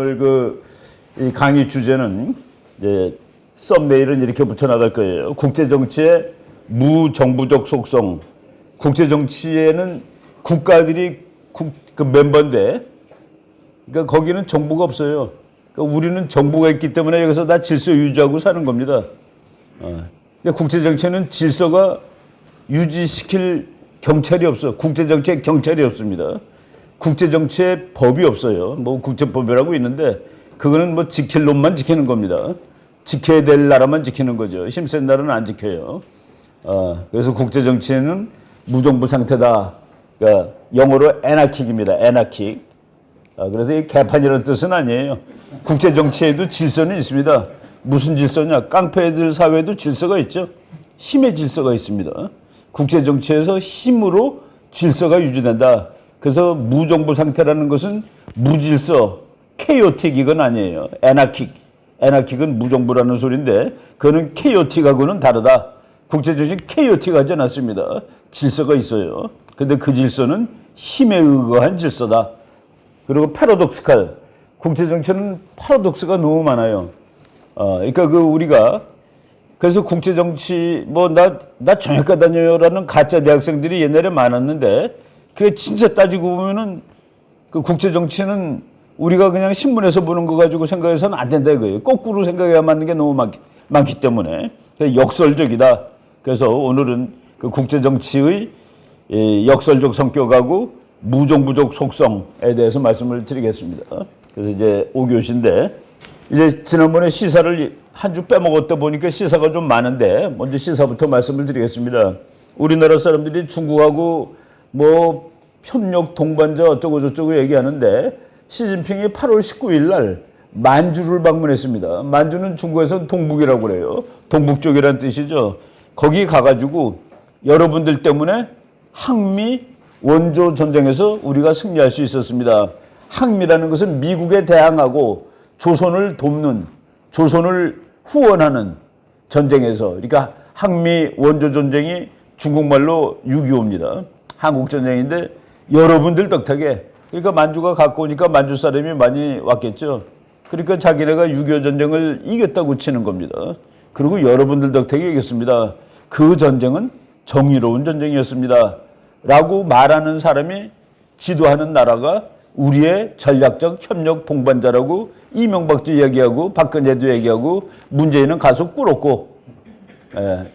오늘 이 강의 주제는 이제 썸네일은 이렇게 붙여나갈 거예요. 국제정치의 무정부적 속성. 국제정치에는 국가들이 그 멤버인데, 그러니까 거기는 정부가 없어요. 그러니까 우리는 정부가 있기 때문에 여기서 다 질서 유지하고 사는 겁니다. 그러니까 국제정치에는 질서가 유지시킬 경찰이 없어. 국제정치에 경찰이 없습니다. 국제정치에 법이 없어요. 뭐 국제법이라고 있는데 그거는 뭐 지킬 놈만 지키는 겁니다. 지켜야 될 나라만 지키는 거죠. 힘센 나라는 안 지켜요. 그래서 국제정치에는 무정부 상태다. 그러니까 영어로 애나킥입니다. 애나킥. 그래서 이 개판이라는 뜻은 아니에요. 국제정치에도 질서는 있습니다. 무슨 질서냐? 깡패들 사회에도 질서가 있죠. 힘의 질서가 있습니다. 국제정치에서 힘으로 질서가 유지된다. 그래서 무정부 상태라는 것은 무질서, 케이오틱 이건 아니에요. 애나킥. 애나킥은 무정부라는 소리인데 그거는 케이오틱하고는 다르다. 국제정치는 케이오틱하지 않았습니다. 질서가 있어요. 근데 그 질서는 힘에 의거한 질서다. 그리고 패러독스칼. 국제정치는 패러독스가 너무 많아요. 그러니까 우리가 그래서 국제정치 나 정형과 다녀요라는 가짜 대학생들이 옛날에 많았는데 그게 진짜 따지고 보면은 그 국제정치는 우리가 그냥 신문에서 보는 거 가지고 생각해서는 안 된다 이거예요. 거꾸로 생각해야 맞는 게 너무 많기 때문에 역설적이다. 그래서 오늘은 그 국제정치의 역설적 성격하고 무정부적 속성에 대해서 말씀을 드리겠습니다. 그래서 이제 5교시인데 이제 지난번에 시사를 한 주 빼먹었다 보니까 시사가 좀 많은데 먼저 시사부터 말씀을 드리겠습니다. 우리나라 사람들이 중국하고 뭐 협력 동반자 어쩌고 저쩌고 얘기하는데 시진핑이 8월 19일 날 만주를 방문했습니다. 만주는 중국에서 동북이라고 그래요. 동북쪽이라는 뜻이죠. 거기 가가지고 여러분들 때문에 항미 원조 전쟁에서 우리가 승리할 수 있었습니다. 항미라는 것은 미국에 대항하고 조선을 돕는, 조선을 후원하는 전쟁에서, 그러니까 항미 원조 전쟁이 중국말로 6.25입니다. 한국 전쟁인데 여러분들 덕택에, 그러니까 만주가 갖고 오니까 만주 사람이 많이 왔겠죠. 그러니까 자기네가 6.25 전쟁을 이겼다고 치는 겁니다. 그리고 여러분들 덕택에 이겼습니다. 그 전쟁은 정의로운 전쟁이었습니다. 라고 말하는 사람이 지도하는 나라가 우리의 전략적 협력 동반자라고 이명박도 얘기하고 박근혜도 얘기하고 문재인은 가서 꿇었고,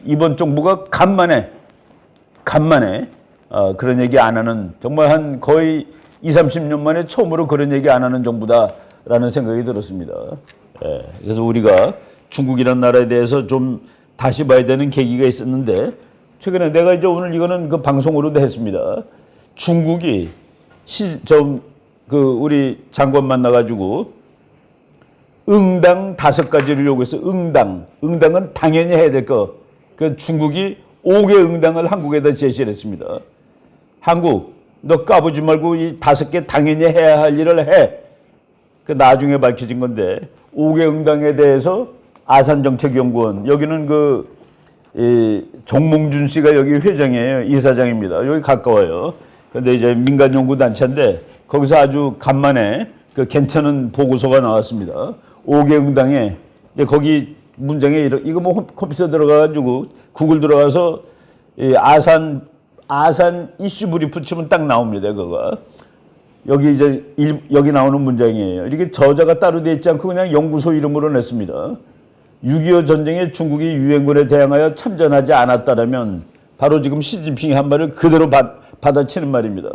이번 정부가 간만에 그런 얘기 안 하는, 정말 한 거의 20-30년 만에 처음으로 그런 얘기 안 하는 정부다라는 생각이 들었습니다. 그래서 우리가 중국이라는 나라에 대해서 좀 다시 봐야 되는 계기가 있었는데 최근에 내가 이제 오늘 이거는 그 방송으로도 했습니다. 중국이 우리 장관 만나가지고 응당 5가지를 요구해서 응당은 당연히 해야 될 거. 그 중국이 5개 응당을 한국에다 제시를 했습니다. 한국, 너 까부지 말고 이 5개 당연히 해야 할 일을 해. 그 나중에 밝혀진 건데 5개 응당에 대해서 아산정책연구원, 여기는 정몽준 씨가 여기 회장이에요. 이사장입니다. 여기 가까워요. 근데 이제 민간연구단체인데 거기서 아주 간만에 그 괜찮은 보고서가 나왔습니다. 5개 응당에, 거기 문장에 이거 뭐 컴퓨터 들어가가지고 구글 들어가서 아산 이슈 브리프 치면 딱 나옵니다. 그거가. 여기 이제 여기 나오는 문장이에요. 이렇게 저자가 따로 돼 있지 않고 그냥 연구소 이름으로 냈습니다. 6.25 전쟁에 중국이 유엔군에 대항하여 참전하지 않았다라면 바로 지금 시진핑이 한 말을 그대로 받아치는 말입니다.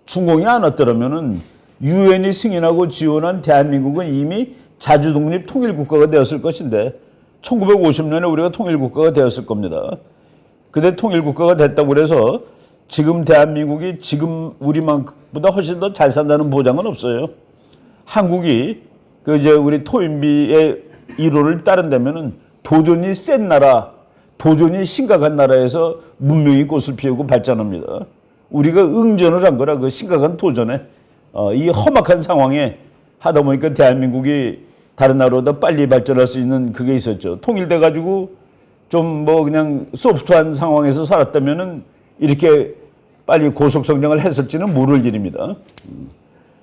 중공이 안 왔더라면은 유엔이 승인하고 지원한 대한민국은 이미 자주독립 통일국가가 되었을 것인데 1950년에 우리가 통일국가가 되었을 겁니다. 근데 통일국가가 됐다고 그래서 지금 대한민국이 지금 우리만보다 훨씬 더 잘 산다는 보장은 없어요. 한국이 이제 우리 토인비의 이론을 따른다면은 도전이 센 나라, 도전이 심각한 나라에서 문명이 꽃을 피우고 발전합니다. 우리가 응전을 한 거라 그 심각한 도전에 이 험악한 상황에 하다 보니까 대한민국이 다른 나라보다 빨리 발전할 수 있는 그게 있었죠. 통일돼 가지고 좀 그냥 소프트한 상황에서 살았다면은 이렇게 빨리 고속 성장을 했을지는 모를 일입니다.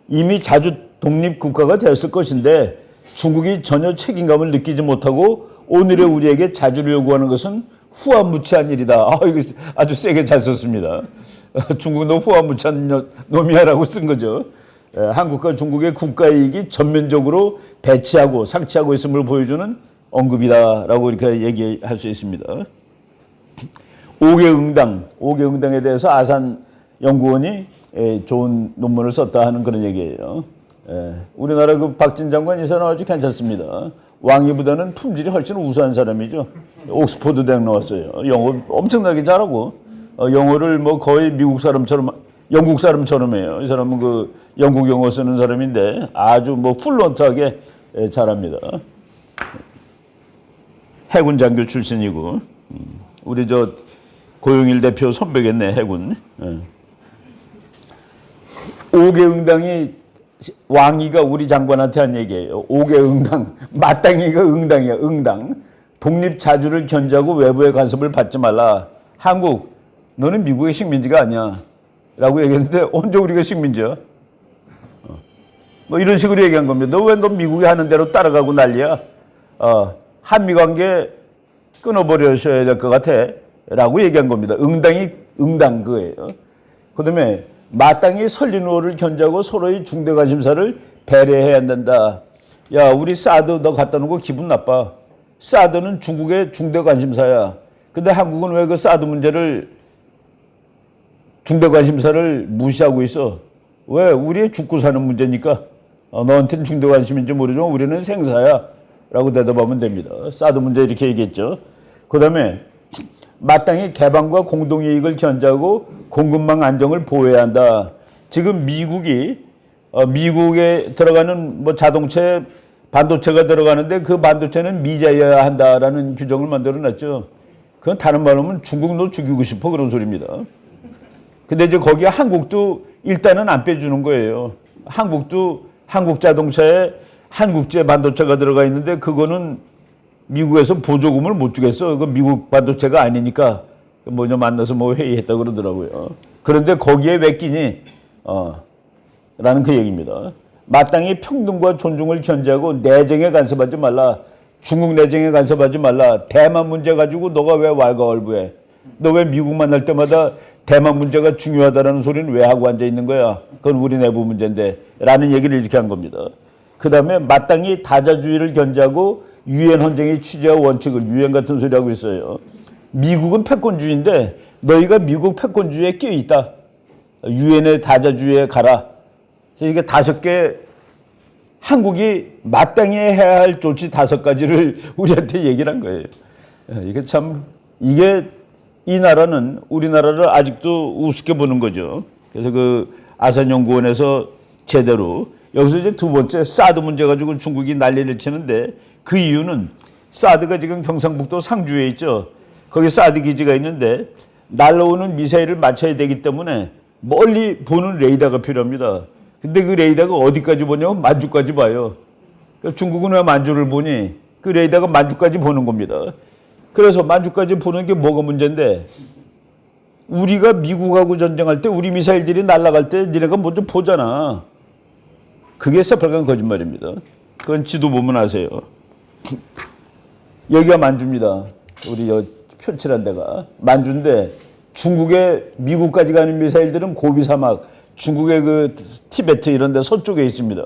이미 자주 독립국가가 되었을 것인데 중국이 전혀 책임감을 느끼지 못하고 오늘의 우리에게 자주를 요구하는 것은 후한무치한 일이다. 이거 아주 세게 잘 썼습니다. 중국은 후한무치한 놈이야라고 쓴 거죠. 한국과 중국의 국가이익이 전면적으로 배치하고 상치하고 있음을 보여주는 언급이다라고 이렇게 얘기할 수 있습니다. 5개 응당에 대해서 아산 연구원이 좋은 논문을 썼다 하는 그런 얘기예요. 우리나라 그 박진 장관 이 사람 아주 괜찮습니다. 왕이보다는 품질이 훨씬 우수한 사람이죠. 옥스퍼드 대학 나왔어요. 영어 엄청나게 잘하고 영어를 뭐 거의 미국 사람처럼 영국 사람처럼 해요. 이 사람은 그 영국 영어 쓰는 사람인데 아주 뭐 플루언트하게 잘합니다. 해군 장교 출신이고 우리 저 고용일 대표 선배겠네 해군. 5개 응당이 왕이가 우리 장관한테 한 얘기예요. 5개 응당, 마땅히가 응당이야. 응당. 독립 자주를 견제하고 외부의 간섭을 받지 말라. 한국, 너는 미국의 식민지가 아니야. 라고 얘기했는데 언제 우리가 식민지야? 뭐 이런 식으로 얘기한 겁니다. 너 왜 너 미국이 하는 대로 따라가고 난리야? 한미관계 끊어버리셔야 될 것 같아. 라고 얘기한 겁니다. 응당 그거예요. 그 다음에 마땅히 설린우호를 견제하고 서로의 중대 관심사를 배려해야 된다. 야, 우리 사드 너 갖다 놓고 기분 나빠. 사드는 중국의 중대 관심사야. 근데 한국은 왜 그 사드 문제를 중대 관심사를 무시하고 있어? 왜? 우리의 죽고 사는 문제니까. 너한테는 중대 관심인지 모르지만 우리는 생사야. 라고 대답하면 됩니다. 사드 문제 이렇게 얘기했죠. 그 다음에 마땅히 개방과 공동이익을 견제하고 공급망 안정을 보호해야 한다. 지금 미국에 들어가는 뭐 자동차, 반도체가 들어가는데 그 반도체는 미자여야 한다라는 규정을 만들어놨죠. 그건 다른 말로 하면 중국 너 죽이고 싶어 그런 소리입니다. 근데 이제 거기에 한국도 일단은 안 빼주는 거예요. 한국도 한국 자동차에 한국제 반도체가 들어가 있는데 그거는 미국에서 보조금을 못 주겠어. 그 미국 반도체가 아니니까 뭐냐 만나서 뭐 회의했다 그러더라고요. 그런데 거기에 왜 끼니? 라는 그 얘기입니다. 마땅히 평등과 존중을 견제하고 내정에 간섭하지 말라. 중국 내정에 간섭하지 말라. 대만 문제 가지고 너가 왜 왈가왈부해? 너 왜 미국 만날 때마다 대만 문제가 중요하다라는 소리는 왜 하고 앉아 있는 거야? 그건 우리 내부 문제인데. 라는 얘기를 이렇게 한 겁니다. 그 다음에 마땅히 다자주의를 견제하고 유엔 헌정의 취지와 원칙을 유엔 같은 소리 하고 있어요. 미국은 패권주의인데 너희가 미국 패권주의에 끼어 있다. 유엔의 다자주의에 가라. 이게 5개 한국이 마땅히 해야 할 조치 5가지를 우리한테 얘기를 한 거예요. 이게 참 이게 이 나라는 우리나라를 아직도 우습게 보는 거죠. 그래서 그 아산연구원에서 제대로 여기서 이제 두 번째 사드 문제 가지고 중국이 난리를 치는데 그 이유는 사드가 지금 경상북도 상주에 있죠. 거기 사드 기지가 있는데 날라오는 미사일을 맞춰야 되기 때문에 멀리 보는 레이더가 필요합니다. 근데 그 레이더가 어디까지 보냐면 만주까지 봐요. 그러니까 중국은 왜 만주를 보니? 그 레이더가 만주까지 보는 겁니다. 그래서 만주까지 보는 게 뭐가 문제인데 우리가 미국하고 전쟁할 때 우리 미사일들이 날아갈 때 니네가 먼저 보잖아. 그게 새빨간 거짓말입니다. 그건 지도 보면 아세요. 여기가 만주입니다. 우리 표칠한 데가 만주인데 중국의 미국까지 가는 미사일들은 고비 사막, 중국의 그 티베트 이런 데 서쪽에 있습니다.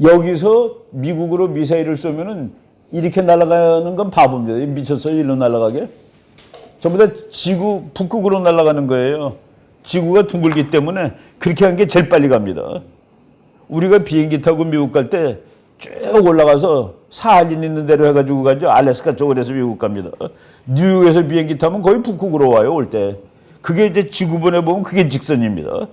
여기서 미국으로 미사일을 쏘면은 이렇게 날아가는 건 바보입니다. 미쳤어요? 일로 날아가게? 전부 다 지구 북극으로 날아가는 거예요. 지구가 둥글기 때문에 그렇게 하는 게 제일 빨리 갑니다. 우리가 비행기 타고 미국 갈 때 쭉 올라가서 사할린 있는 대로 해가지고 가죠. 알래스카 쪽으로 해서 미국 갑니다. 뉴욕에서 비행기 타면 거의 북극으로 와요, 올 때. 그게 이제 지구본에 보면 그게 직선입니다.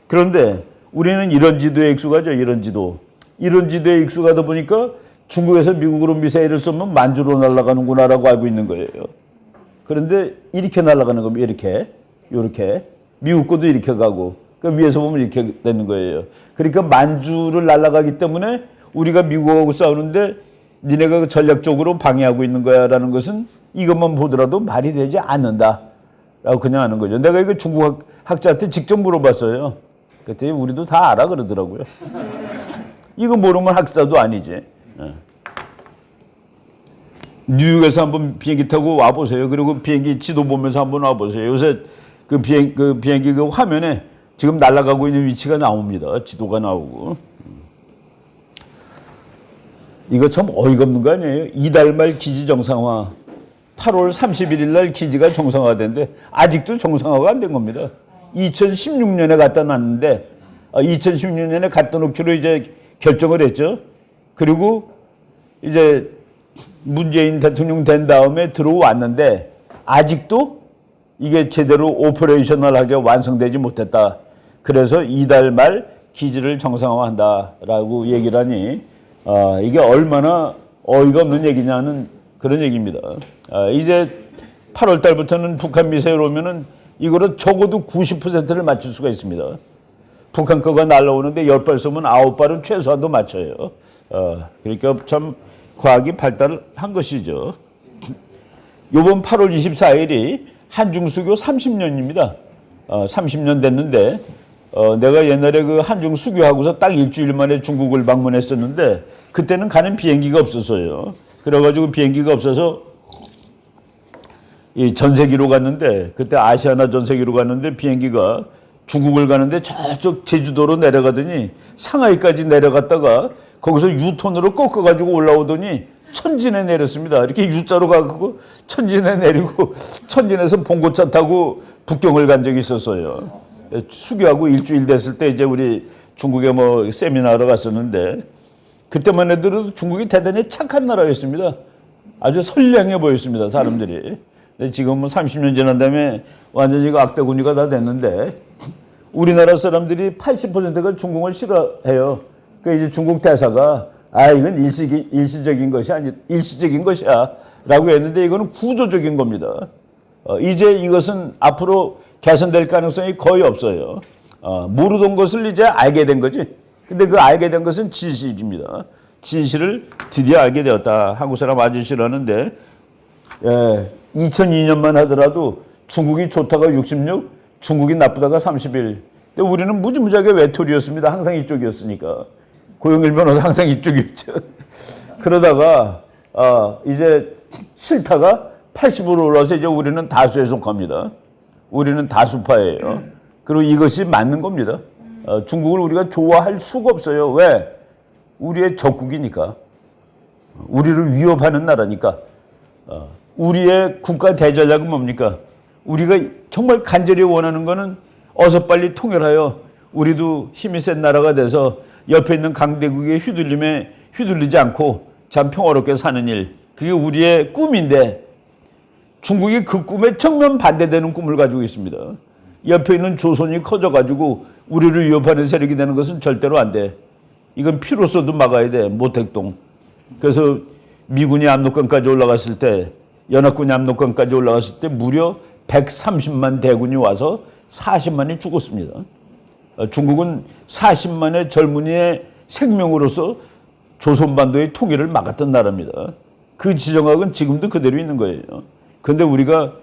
그런데 우리는 이런 지도에 익숙하죠, 이런 지도. 이런 지도에 익숙하다 보니까 중국에서 미국으로 미사일을 쏘면 만주로 날아가는구나라고 알고 있는 거예요. 그런데 이렇게 날아가는 겁니다, 이렇게. 요렇게. 미국 것도 이렇게 가고. 그러니까 위에서 보면 이렇게 되는 거예요. 그러니까 만주를 날아가기 때문에 우리가 미국하고 싸우는데 니네가 전략적으로 방해하고 있는 거야라는 것은 이것만 보더라도 말이 되지 않는다라고 그냥 하는 거죠. 내가 이거 중국 학자한테 직접 물어봤어요. 그때 우리도 다 알아 그러더라고요. 이거 모르면 학자도 아니지. 뉴욕에서 한번 비행기 타고 와보세요. 그리고 비행기 지도 보면서 한번 와보세요. 요새 그 비행기 그 화면에 지금 날아가고 있는 위치가 나옵니다. 지도가 나오고. 이거 참 어이가 없는 거 아니에요? 이달 말 기지 정상화. 8월 31일 날 기지가 정상화된데 아직도 정상화가 안 된 겁니다. 2016년에 갖다 놨는데 2016년에 갖다 놓기로 이제 결정을 했죠. 그리고 이제 문재인 대통령 된 다음에 들어왔는데 아직도 이게 제대로 오퍼레이셔널하게 완성되지 못했다. 그래서 이달 말 기지를 정상화한다라고 얘기를 하니 이게 얼마나 어이가 없는 얘기냐는 그런 얘기입니다. 이제 8월 달부터는 북한 미사일 오면은 이거를 적어도 90%를 맞출 수가 있습니다. 북한 거가 날라오는데 10발 쏘면 9발은 최소한도 맞춰요. 그러니까 참 과학이 발달한 것이죠. 이번 8월 24일이 한중수교 30년입니다. 30년 됐는데 내가 옛날에 그 한중수교하고서 딱 일주일 만에 중국을 방문했었는데 그때는 가는 비행기가 없었어요. 그래가지고 비행기가 없어서 이 전세기로 갔는데 그때 아시아나 전세기로 갔는데 비행기가 중국을 가는데 저쪽 제주도로 내려가더니 상하이까지 내려갔다가 거기서 유턴으로 꺾어가지고 올라오더니 천진에 내렸습니다. 이렇게 U자로 가고 천진에 내리고 천진에서 봉고차 타고 북경을 간 적이 있었어요. 수교하고 일주일 됐을 때 이제 우리 중국에 뭐 세미나하러 갔었는데 그때만 해도 중국이 대단히 착한 나라였습니다. 아주 선량해 보였습니다, 사람들이. 근데 지금은 30년 지난 다음에 완전히 악대군이가 다 됐는데 우리나라 사람들이 80%가 중국을 싫어해요. 그 이제 중국 대사가 이건 일시적인 것이야 라고 했는데 이거는 구조적인 겁니다. 이제 이것은 앞으로 개선될 가능성이 거의 없어요. 모르던 것을 이제 알게 된 거지. 근데 그 알게 된 것은 진실입니다. 진실을 드디어 알게 되었다. 한국 사람 아주 싫어하는데 2002년만 하더라도 중국이 좋다가 66, 중국이 나쁘다가 31. 근데 우리는 무지무지하게 외톨이였습니다. 항상 이쪽이었으니까. 고영일 변호사 항상 이쪽이었죠. 그러다가 이제 싫다가 80으로 올라서 이제 우리는 다수에 속합니다. 우리는 다수파예요. 그리고 이것이 맞는 겁니다. 중국을 우리가 좋아할 수가 없어요. 왜? 우리의 적국이니까. 우리를 위협하는 나라니까. 우리의 국가 대전략은 뭡니까? 우리가 정말 간절히 원하는 거는 어서 빨리 통일하여 우리도 힘이 센 나라가 돼서 옆에 있는 강대국의 휘둘림에 휘둘리지 않고 참 평화롭게 사는 일. 그게 우리의 꿈인데 중국이 그 꿈에 정면 반대되는 꿈을 가지고 있습니다. 옆에 있는 조선이 커져가지고 우리를 위협하는 세력이 되는 것은 절대로 안 돼. 이건 피로서도 막아야 돼. 모택동. 그래서 미군이 압록강까지 올라갔을 때 연합군이 압록강까지 올라갔을 때 무려 130만 대군이 와서 40만이 죽었습니다. 중국은 40만의 젊은이의 생명으로서 조선반도의 통일을 막았던 나라입니다. 그 지정학은 지금도 그대로 있는 거예요. 그런데 우리가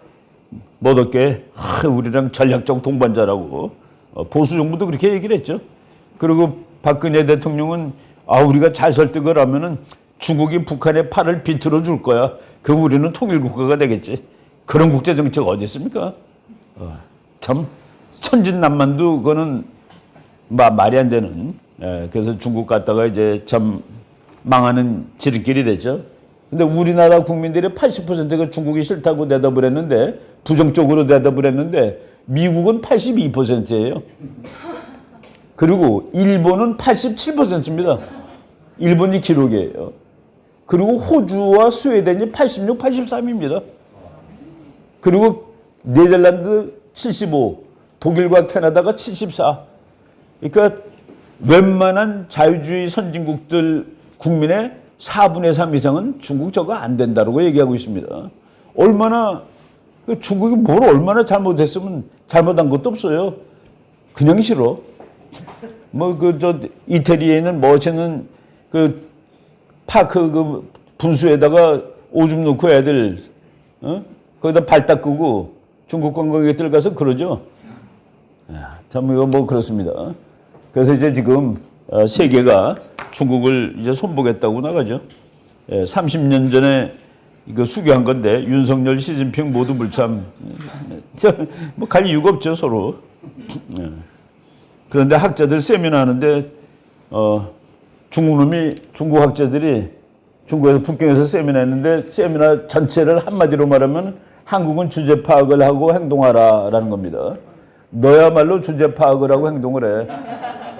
멋없게 우리랑 전략적 동반자라고 보수 정부도 그렇게 얘기를 했죠. 그리고 박근혜 대통령은 우리가 잘 설득을 하면은 중국이 북한의 팔을 비틀어 줄 거야. 그럼 우리는 통일 국가가 되겠지. 그런 국제 정책 어디 있습니까? 참 천진난만도 그거는 말이 안 되는. 그래서 중국 갔다가 이제 참 망하는 지름길이 됐죠. 근데 우리나라 국민들의 80%가 중국이 싫다고 대답을 했는데 부정적으로 대답을 했는데 미국은 82%예요. 그리고 일본은 87%입니다. 일본이 기록이에요. 그리고 호주와 스웨덴이 86, 83입니다. 그리고 네덜란드 75, 독일과 캐나다가 74. 그러니까 웬만한 자유주의 선진국들 국민의 4분의 3 이상은 중국 저거 안 된다고 얘기하고 있습니다. 얼마나 중국이 뭘 얼마나 잘못했으면 잘못한 것도 없어요. 그냥 싫어. 뭐 이태리에 있는 멋있는 그 파크 그 분수에다가 오줌 넣고 애들 거기다 발 닦고 중국 관광객들 가서 그러죠. 참 이거 뭐 그렇습니다. 그래서 이제 지금 세계가 중국을 이제 손보겠다고 나가죠. 30년 전에 이거 수교한 건데 윤석열, 시진핑 모두 물참 뭐 갈 이유가 없죠 서로. 그런데 학자들 세미나 하는데 중국 학자들이 중국에서 북경에서 세미나 했는데 세미나 전체를 한마디로 말하면 한국은 주제 파악을 하고 행동하라라는 겁니다. 너야말로 주제 파악을 하고 행동을 해.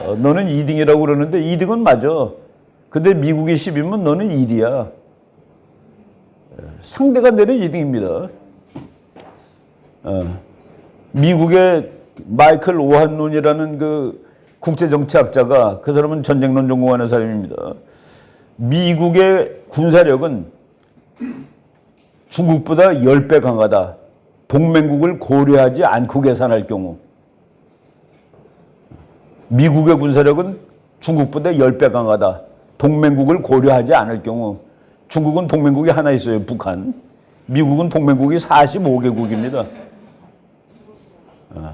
너는 2등이라고 그러는데 2등은 맞아. 근데 미국이 10이면 너는 1이야. 상대가 내는 2등입니다. 미국의 마이클 오한논이라는 그 국제정치학자가 그 사람은 전쟁론 전공하는 사람입니다. 미국의 군사력은 중국보다 10배 강하다. 동맹국을 고려하지 않고 계산할 경우. 미국의 군사력은 중국보다 10배 강하다. 동맹국을 고려하지 않을 경우. 중국은 동맹국이 하나 있어요. 북한. 미국은 동맹국이 45개국입니다.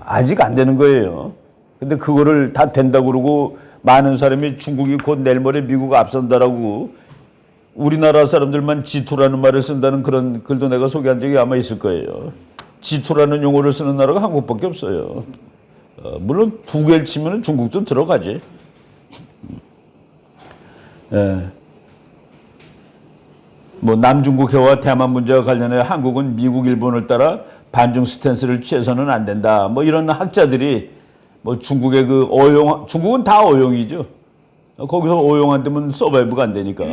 아직 안 되는 거예요. 근데 그거를 다 된다고 그러고 많은 사람이 중국이 곧 내일 모레 미국 앞선다라고 우리나라 사람들만 G2라는 말을 쓴다는 그런 글도 내가 소개한 적이 아마 있을 거예요. G2라는 용어를 쓰는 나라가 한국밖에 없어요. 물론 두 개를 치면 중국도 들어가지. 뭐 남중국 해와 대만 문제와 관련해 한국은 미국, 일본을 따라 반중 스탠스를 취해서는 안 된다. 뭐 이런 학자들이 뭐 중국의 그 중국은 다 어용이죠. 거기서 어용 안 되면 서바이브가 안 되니까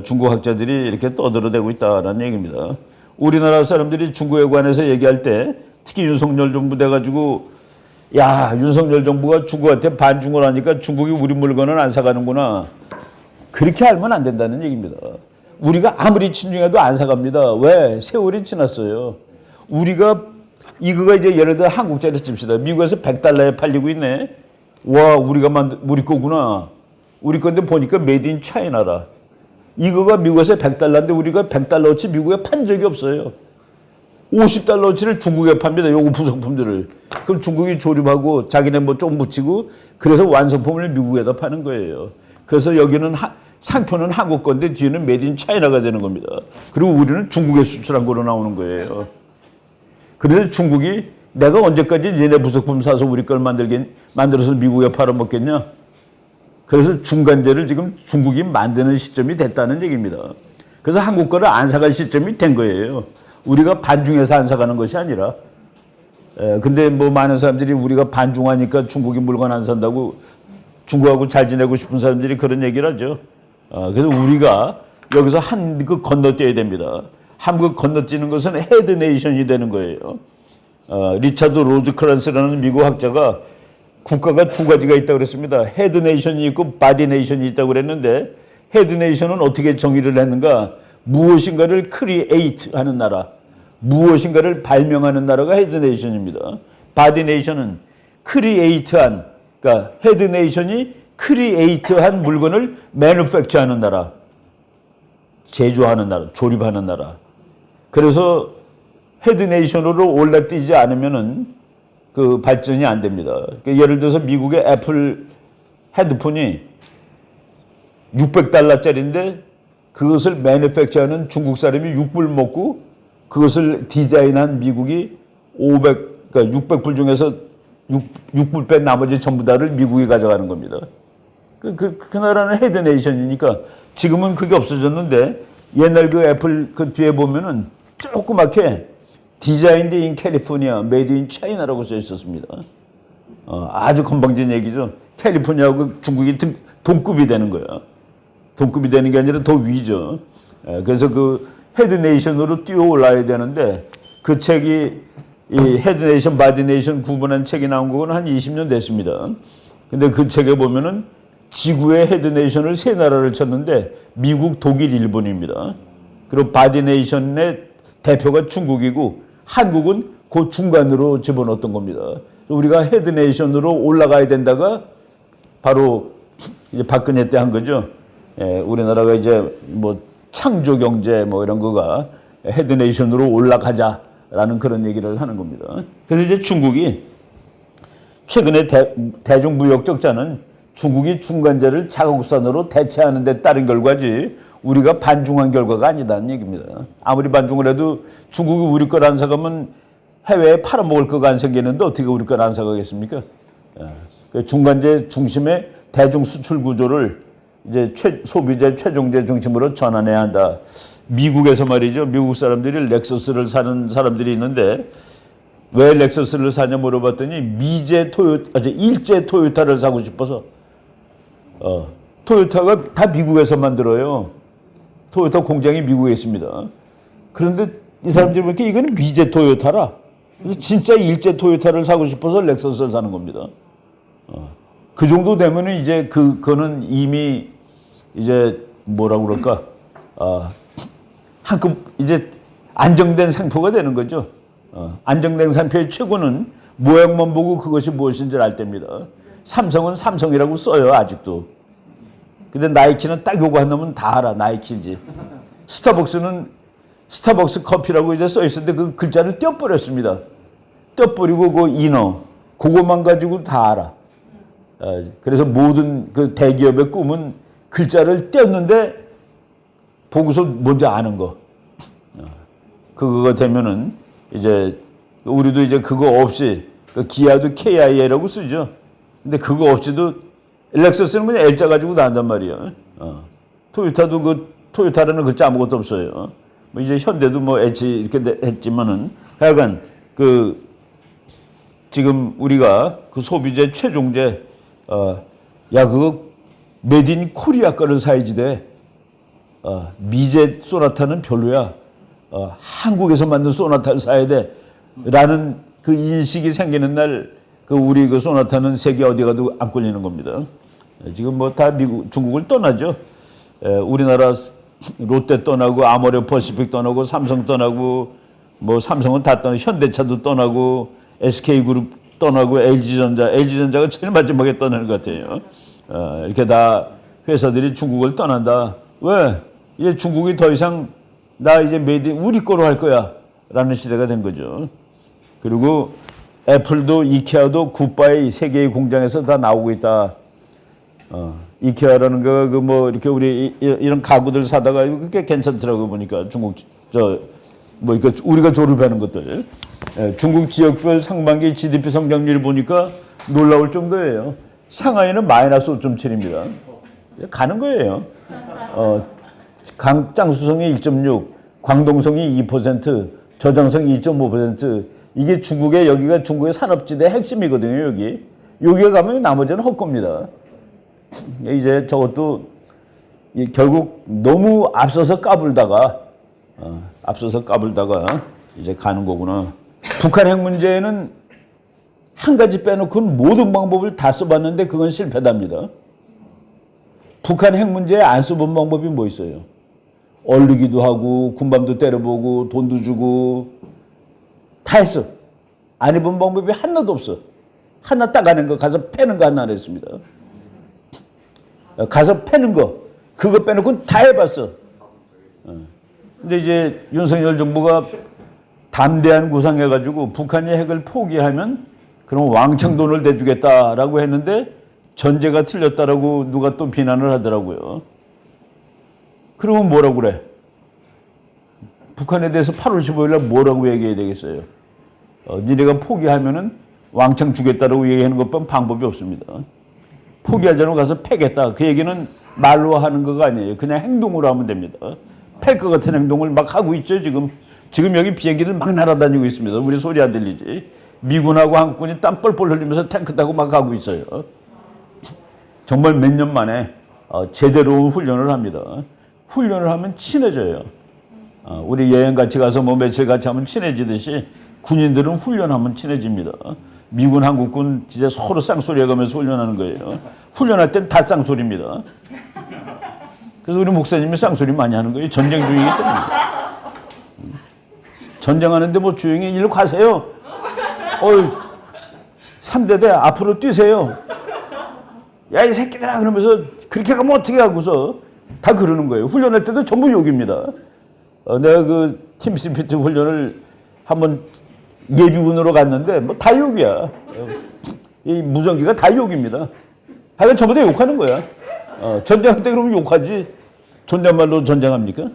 중국 학자들이 이렇게 떠들어대고 있다라는 얘기입니다. 우리나라 사람들이 중국에 관해서 얘기할 때 특히 윤석열 정부 돼가지고 야 윤석열 정부가 중국한테 반중을 하니까 중국이 우리 물건을 안 사가는구나. 그렇게 알면 안 된다는 얘기입니다. 우리가 아무리 친중해도 안 사갑니다. 왜? 세월이 지났어요. 우리가 이거가 이제 예를 들어 한국짜리 칩시다. 미국에서 100달러에 팔리고 있네. 와 우리 거구나. 우리 건데 보니까 메이드 인 차이나라. 이거가 미국에서 100달러인데 우리가 100달러어치 미국에 판 적이 없어요. 50달러어치를 중국에 팝니다. 요거 부속품들을. 그럼 중국이 조립하고 자기네 뭐 좀 묻히고 그래서 완성품을 미국에다 파는 거예요. 그래서 여기는 상표는 한국 건데 뒤에는 메이드 인 차이나가 되는 겁니다. 그리고 우리는 중국에 수출한 거로 나오는 거예요. 그래서 중국이 내가 언제까지 얘네 부속품 사서 우리 걸 만들어서 미국에 팔아먹겠냐? 그래서 중간재를 지금 중국이 만드는 시점이 됐다는 얘기입니다. 그래서 한국 거를 안 사갈 시점이 된 거예요. 우리가 반중해서 안 사가는 것이 아니라. 근데 뭐 많은 사람들이 우리가 반중하니까 중국이 물건 안 산다고 중국하고 잘 지내고 싶은 사람들이 그런 얘기를 하죠. 그래서 우리가 여기서 한국 건너뛰어야 됩니다. 한국 건너뛰는 것은 헤드 네이션이 되는 거예요. 리차드 로즈크란스라는 미국 학자가 국가가 두 가지가 있다고 그랬습니다. 헤드 네이션이 있고 바디 네이션이 있다고 그랬는데 헤드 네이션은 어떻게 정의를 했는가? 무엇인가를 크리에이트 하는 나라, 무엇인가를 발명하는 나라가 헤드 네이션입니다. 바디 네이션은 크리에이트한, 그러니까 헤드 네이션이 크리에이트한 물건을 매뉴팩처하는 나라, 제조하는 나라, 조립하는 나라. 그래서 헤드 네이션으로 올라뛰지 않으면은 그 발전이 안 됩니다. 그러니까 예를 들어서 미국의 애플 헤드폰이 600달러짜리인데 그것을 매뉴팩처하는 중국 사람이 6불 먹고 그것을 디자인한 미국이 그러니까 600불 중에서 6불 뺀 나머지 전부 다를 미국이 가져가는 겁니다. 그 나라는 헤드 네이션이니까 지금은 그게 없어졌는데 옛날 그 애플 그 뒤에 보면은 조그맣게 디자인드 인 캘리포니아, 메이드 인 차이나라고 써 있었습니다. 아주 건방진 얘기죠. 캘리포니아하고 중국이 동급이 되는 거야. 동급이 되는 게 아니라 더 위죠. 그래서 그 헤드 네이션으로 뛰어 올라야 되는데 그 책이 이 헤드 네이션, 바디 네이션 구분한 책이 나온 거는 한 20년 됐습니다. 근데 그 책에 보면은 지구의 헤드 네이션을 세 나라를 쳤는데 미국, 독일, 일본입니다. 그리고 바디 네이션의 대표가 중국이고 한국은 그 중간으로 집어넣었던 겁니다. 우리가 헤드 네이션으로 올라가야 된다가 바로 이제 박근혜 때 한 거죠. 우리나라가 이제 뭐 창조 경제 뭐 이런 거가 헤드 네이션으로 올라가자라는 그런 얘기를 하는 겁니다. 그래서 이제 중국이 최근에 대중무역 적자는 중국이 중간재를 자국산으로 대체하는 데 따른 결과지 우리가 반중한 결과가 아니다는 얘기입니다. 아무리 반중을 해도 중국이 우리 걸 안 사가면 해외에 팔아먹을 거가 안 생기는데 어떻게 우리 걸 안 사가겠습니까? 그 중간재 중심의 대중 수출 구조를 이제 소비재 최종재 중심으로 전환해야 한다. 미국에서 말이죠. 미국 사람들이 렉서스를 사는 사람들이 있는데 왜 렉서스를 사냐 물어봤더니 일제 토요타를 사고 싶어서 토요타가 다 미국에서 만들어요. 토요타 공장이 미국에 있습니다. 그런데 이 사람들이 보니까 이거는 미제 토요타라. 진짜 일제 토요타를 사고 싶어서 렉서스를 사는 겁니다. 그 정도 되면은 이제 그거는 이미 이제 뭐라고 그럴까 한급 이제 안정된 상표가 되는 거죠. 안정된 상표의 최고는 모양만 보고 그것이 무엇인지 알 때입니다. 삼성은 삼성이라고 써요 아직도. 근데 나이키는 딱 요거 한다면 다 알아 나이키인지. 스타벅스는 스타벅스 커피라고 이제 써 있었는데 그 글자를 떼어버렸습니다. 떼어버리고 그 인어 그것만 가지고 다 알아. 그래서 모든 그 대기업의 꿈은 글자를 떼었는데 보고서 먼저 아는 거. 그거 되면은 이제 우리도 이제 그거 없이 그 기아도 KIA라고 쓰죠. 근데 그거 없이도 렉서스는 그냥 L자 가지고 나온단 말이에요. 토요타도 그 토요타라는 글자 아무것도 없어요. 뭐 이제 현대도 뭐 H 이렇게 했지만은 하여간 그 지금 우리가 그 소비재 최종재 야 그거 메드 인 코리아 거를 사야지 돼. 미제 소나타는 별로야. 한국에서 만든 소나타를 사야 돼. 라는 그 인식이 생기는 날 그 우리 그 소나타는 세계 어디 가도 안 꼴리는 겁니다. 지금 뭐 다 미국, 중국을 떠나죠. 우리나라 롯데 떠나고 아모레 퍼시픽 떠나고 삼성 떠나고 뭐 삼성은 다 떠나고 현대차도 떠나고 SK그룹 떠나고 LG전자가 제일 마지막에 떠나는 것 같아요. 이렇게 다 회사들이 중국을 떠난다. 왜? 이제 중국이 더 이상 나 이제 메이드 우리 거로 할 거야 라는 시대가 된 거죠. 그리고 애플도 이케아도 굿바이 세 개의 공장에서 다 나오고 있다. 이케아라는 거 그 뭐 이렇게 우리 이런 가구들 사다가 그게 괜찮더라고 보니까 중국 뭐 이렇게 우리가 조립하는 것들. 중국 지역별 상반기 GDP 성장률 보니까 놀라울 정도예요. 상하이는 마이너스 5.7입니다. 가는 거예요. 장수성이 1.6, 광동성이 2%, 저장성이 2.5%. 이게 여기가 중국의 산업지대 핵심이거든요, 여기. 여기에 가면 나머지는 헛겁니다. 이제 저것도 결국 너무 앞서서 까불다가 이제 가는 거구나. 북한 핵 문제는 한 가지 빼놓고는 모든 방법을 다 써봤는데 그건 실패답니다. 북한 핵 문제에 안 써본 방법이 뭐 있어요? 얼리기도 하고 군밤도 때려보고 돈도 주고 다 했어. 안 해본 방법이 하나도 없어. 하나 따가는 거 가서 패는 거 하나 안 했습니다. 가서 패는 거 그거 빼놓고는 다 해봤어. 근데 이제 윤석열 정부가 담대한 구상해가지고 북한이 핵을 포기하면 그럼 왕창 돈을 내주겠다라고 했는데 전제가 틀렸다라고 누가 또 비난을 하더라고요. 그러면 뭐라고 그래? 북한에 대해서 8월 15일 날 뭐라고 얘기해야 되겠어요? 니네가 포기하면은 왕창 주겠다라고 얘기하는 것뿐 방법이 없습니다. 포기하자고 가서 패겠다. 그 얘기는 말로 하는 거가 아니에요. 그냥 행동으로 하면 됩니다. 팰 것 같은 행동을 막 하고 있죠, 지금. 지금 여기 비행기들 막 날아다니고 있습니다. 우리 소리 안 들리지? 미군하고 한국군이 땀 뻘뻘 흘리면서 탱크 타고 막 가고 있어요. 정말 몇 년 만에 제대로 훈련을 합니다. 훈련을 하면 친해져요. 우리 여행 같이 가서 뭐 며칠 같이 하면 친해지듯이 군인들은 훈련하면 친해집니다. 미군, 한국군 진짜 서로 쌍소리 해가면서 훈련하는 거예요. 훈련할 땐 다 쌍소리입니다. 그래서 우리 목사님이 쌍소리 많이 하는 거예요. 전쟁 중이기 때문에. 전쟁하는데 뭐 조용히 일로 가세요. 3대대 앞으로 뛰세요. 야, 이 새끼들아 그러면서 그렇게 가면 어떻게 하고서 다 그러는 거예요. 훈련할 때도 전부 욕입니다. 내가 그 팀스피트 훈련을 한번 예비군으로 갔는데 뭐 다 욕이야. 이 무전기가 다 욕입니다. 하여간 전부 다 욕하는 거야. 전쟁할 때 그러면 욕하지. 존댓말로 전쟁합니까?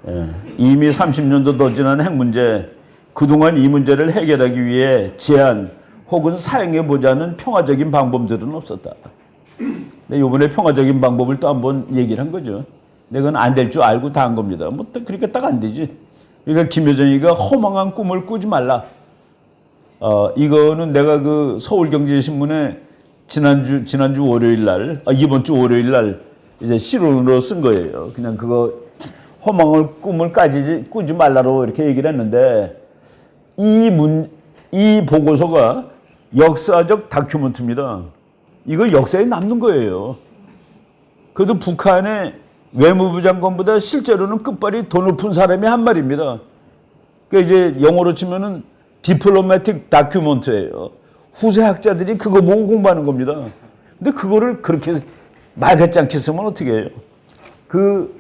예, 이미 30년도 더 지난 핵 문제, 그동안 이 문제를 해결하기 위해 제안 혹은 사용해보자는 평화적인 방법들은 없었다. 근데 이번에 평화적인 방법을 또 한번 얘기를 한 거죠. 내가 안 될 줄 알고 다 한 겁니다. 뭐 그러니까 딱 안 되지. 그러니까 김여정이가 허망한 꿈을 꾸지 말라. 이거는 내가 그 서울경제신문에 지난주 월요일 날, 이번 주 월요일 날 이제 실론으로 쓴 거예요. 그냥 그거 허망을 꿈을 꾸지 말라고 이렇게 얘기를 했는데 이 보고서가 역사적 다큐멘터입니다. 이거 역사에 남는 거예요. 그래도 북한의 외무부 장관보다 실제로는 끝발이 더 높은 사람이 한 말입니다. 그 이제 영어로 치면은 디플로매틱 다큐멘터예요. 후세 학자들이 그거 보고 공부하는 겁니다. 근데 그거를 그렇게 말 같지 않게 쓰면 어떻게 해요? 그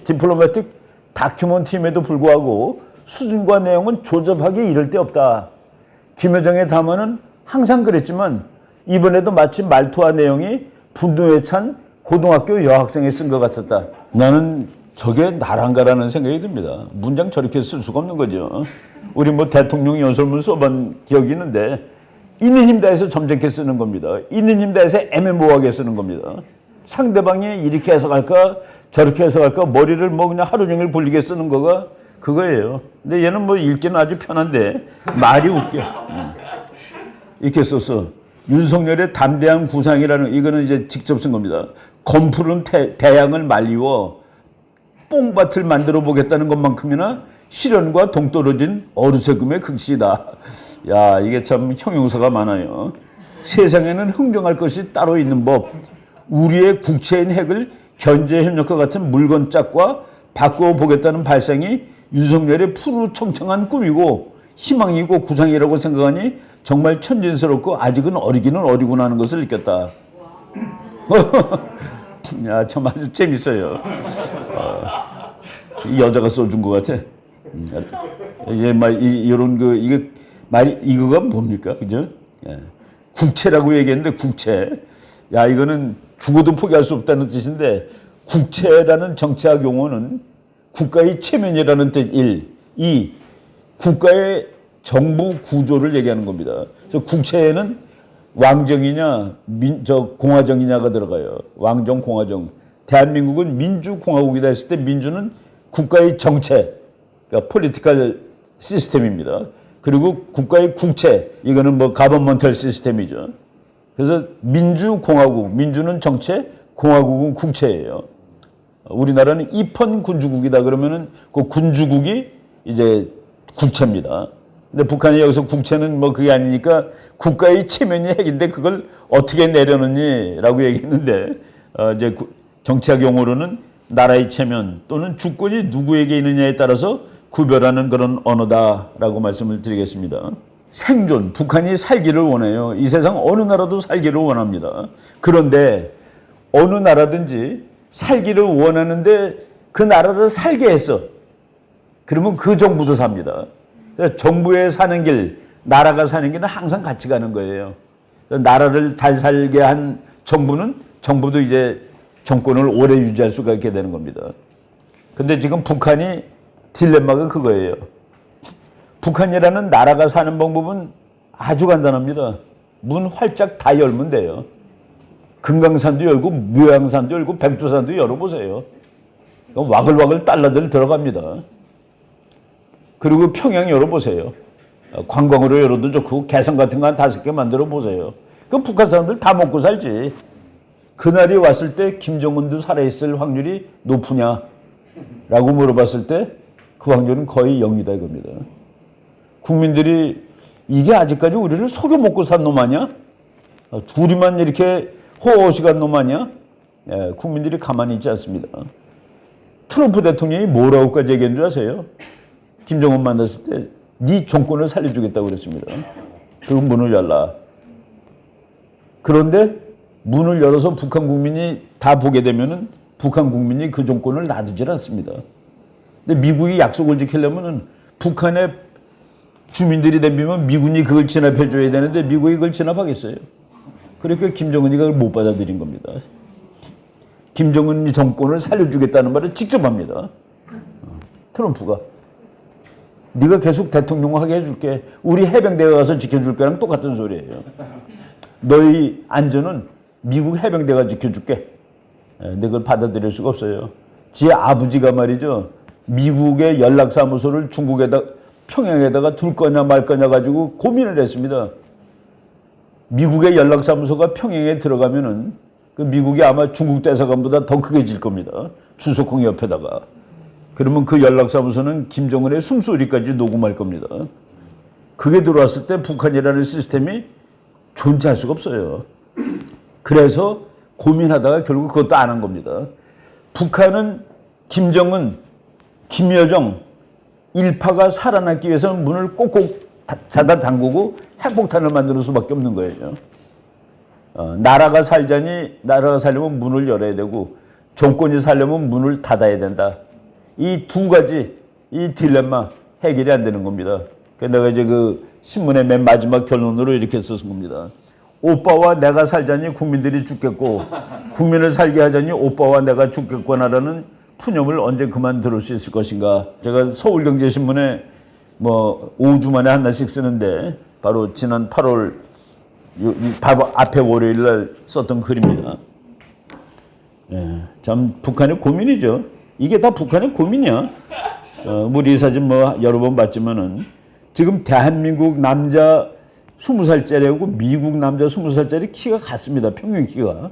디플로매틱 다큐멘터임에도 불구하고 수준과 내용은 조잡하게 이를 데 없다. 김여정의 담화는 항상 그랬지만 이번에도 마치 말투와 내용이 분노에 찬 고등학교 여학생이 쓴 것 같았다. 나는 저게 나란가라는 생각이 듭니다. 문장 저렇게 쓸 수가 없는 거죠. 우리 뭐 대통령 연설문 써본 기억이 있는데 있는 힘 다해서 점잖게 쓰는 겁니다. 있는 힘 다해서 애매모호하게 쓰는 겁니다. 상대방이 이렇게 해석할까 저렇게 해석할까 머리를 뭐 그냥 하루 종일 굴리게 쓰는 거가 그거예요. 근데 얘는 뭐 읽기는 아주 편한데 말이 웃겨. 이렇게 썼어. 윤석열의 담대한 구상이라는 이거는 이제 직접 쓴 겁니다. 검푸른 태양을 말리워 뽕밭을 만들어 보겠다는 것만큼이나 실현과 동떨어진 어리석음의 극시다. 야, 이게 참 형용사가 많아요. 세상에는 흥정할 것이 따로 있는 법. 우리의 국채인 핵을 견제협력과 같은 물건짝과 바꾸어 보겠다는 발상이 윤석열의 푸르청청한 꿈이고 희망이고 구상이라고 생각하니 정말 천진스럽고 아직은 어리기는 어리구나 하는 것을 느꼈다. 야, 참 아주 재밌어요. 이 여자가 써준 것 같아. 이게 말 이런 그 이게 말이 이거가 뭡니까, 그죠? 예. 국채라고 얘기했는데 국채. 야, 이거는 죽어도 포기할 수 없다는 뜻인데 국채라는 정치학 용어는 국가의 체면이라는 뜻 1, 2 국가의 정부 구조를 얘기하는 겁니다. 그래서 국채에는 왕정이냐 공화정이냐가 들어가요. 왕정, 공화정. 대한민국은 민주공화국이다 했을 때 민주는 국가의 정체, 그러니까 폴리티컬 시스템입니다. 그리고 국가의 국채, 이거는 뭐 가버먼털 시스템이죠. 그래서 민주공화국, 민주는 정체, 공화국은 국채예요. 우리나라는 입헌 군주국이다 그러면은 그 군주국이 이제 국채입니다. 근데 북한이 여기서 국채는 뭐 그게 아니니까 국가의 체면이 핵인데 그걸 어떻게 내려놓니라고 얘기했는데 이제 정치학 용어로는 나라의 체면 또는 주권이 누구에게 있느냐에 따라서 구별하는 그런 언어다라고 말씀을 드리겠습니다. 생존, 북한이 살기를 원해요. 이 세상 어느 나라도 살기를 원합니다. 그런데 어느 나라든지 살기를 원하는데 그 나라를 살게 했어. 그러면 그 정부도 삽니다. 정부에 사는 길, 나라가 사는 길은 항상 같이 가는 거예요. 나라를 잘 살게 한 정부도 이제 정권을 오래 유지할 수가 있게 되는 겁니다. 근데 지금 북한이 딜레마가 그거예요. 북한이라는 나라가 사는 방법은 아주 간단합니다. 문 활짝 다 열면 돼요. 금강산도 열고 묘양산도 열고 백두산도 열어보세요. 와글와글 달러들 들어갑니다. 그리고 평양 열어보세요. 관광으로 열어도 좋고 개성 같은 거 한 5개 만들어 보세요. 그 북한 사람들 다 먹고 살지. 그날이 왔을 때 김정은도 살아있을 확률이 높으냐? 라고 물어봤을 때 그 확률은 거의 0이다 이겁니다. 국민들이 이게 아직까지 우리를 속여 먹고 산 놈 아니야? 둘이만 이렇게 호호시간 놈 아니야? 예, 국민들이 가만히 있지 않습니다. 트럼프 대통령이 뭐라고까지 얘기한 줄 아세요? 김정은 만났을 때 네 정권을 살려주겠다고 그랬습니다. 그리고 문을 열라. 그런데 문을 열어서 북한 국민이 다 보게 되면은 북한 국민이 그 정권을 놔두질 않습니다. 근데 미국이 약속을 지키려면은 북한의 주민들이 덤비면 미군이 그걸 진압해 줘야 되는데 미국이 그걸 진압하겠어요. 그러니까 김정은이가 그걸 못 받아들인 겁니다. 김정은 정권을 살려주겠다는 말을 직접 합니다. 트럼프가. 네가 계속 대통령 하게 해줄게. 우리 해병대가 가서 지켜줄 거랑 똑같은 소리예요. 너희 안전은 미국 해병대가 지켜줄게. 근데 그걸 받아들일 수가 없어요. 지 아버지가 말이죠. 미국의 연락사무소를 평양에다가 둘 거냐 말 거냐 가지고 고민을 했습니다. 미국의 연락사무소가 평양에 들어가면은 그 미국이 아마 중국 대사관보다 더 크게 질 겁니다. 주석궁 옆에다가. 그러면 그 연락사무소는 김정은의 숨소리까지 녹음할 겁니다. 그게 들어왔을 때 북한이라는 시스템이 존재할 수가 없어요. 그래서 고민하다가 결국 그것도 안 한 겁니다. 북한은 김정은, 김여정 일파가 살아남기 위해서는 문을 꼭꼭 닫아 잠그고 핵폭탄을 만드는 수밖에 없는 거예요. 나라가 살려면 문을 열어야 되고 정권이 살려면 문을 닫아야 된다. 이 두 가지 이 딜레마 해결이 안 되는 겁니다. 내가 이제 그 신문의 맨 마지막 결론으로 이렇게 썼은 겁니다. 오빠와 내가 살자니 국민들이 죽겠고 국민을 살게 하자니 오빠와 내가 죽겠구나라는 푸념을 언제 그만 들을 수 있을 것인가. 제가 서울경제신문에 뭐 5주 만에 하나씩 쓰는데 바로 지난 8월 바로 앞에 월요일 날 썼던 글입니다. 예, 참 북한의 고민이죠. 이게 다 북한의 고민이야. 우리 이 사진 뭐 여러 번 봤지만은 지금 대한민국 남자 20살짜리하고 미국 남자 20살짜리 키가 같습니다. 평균 키가.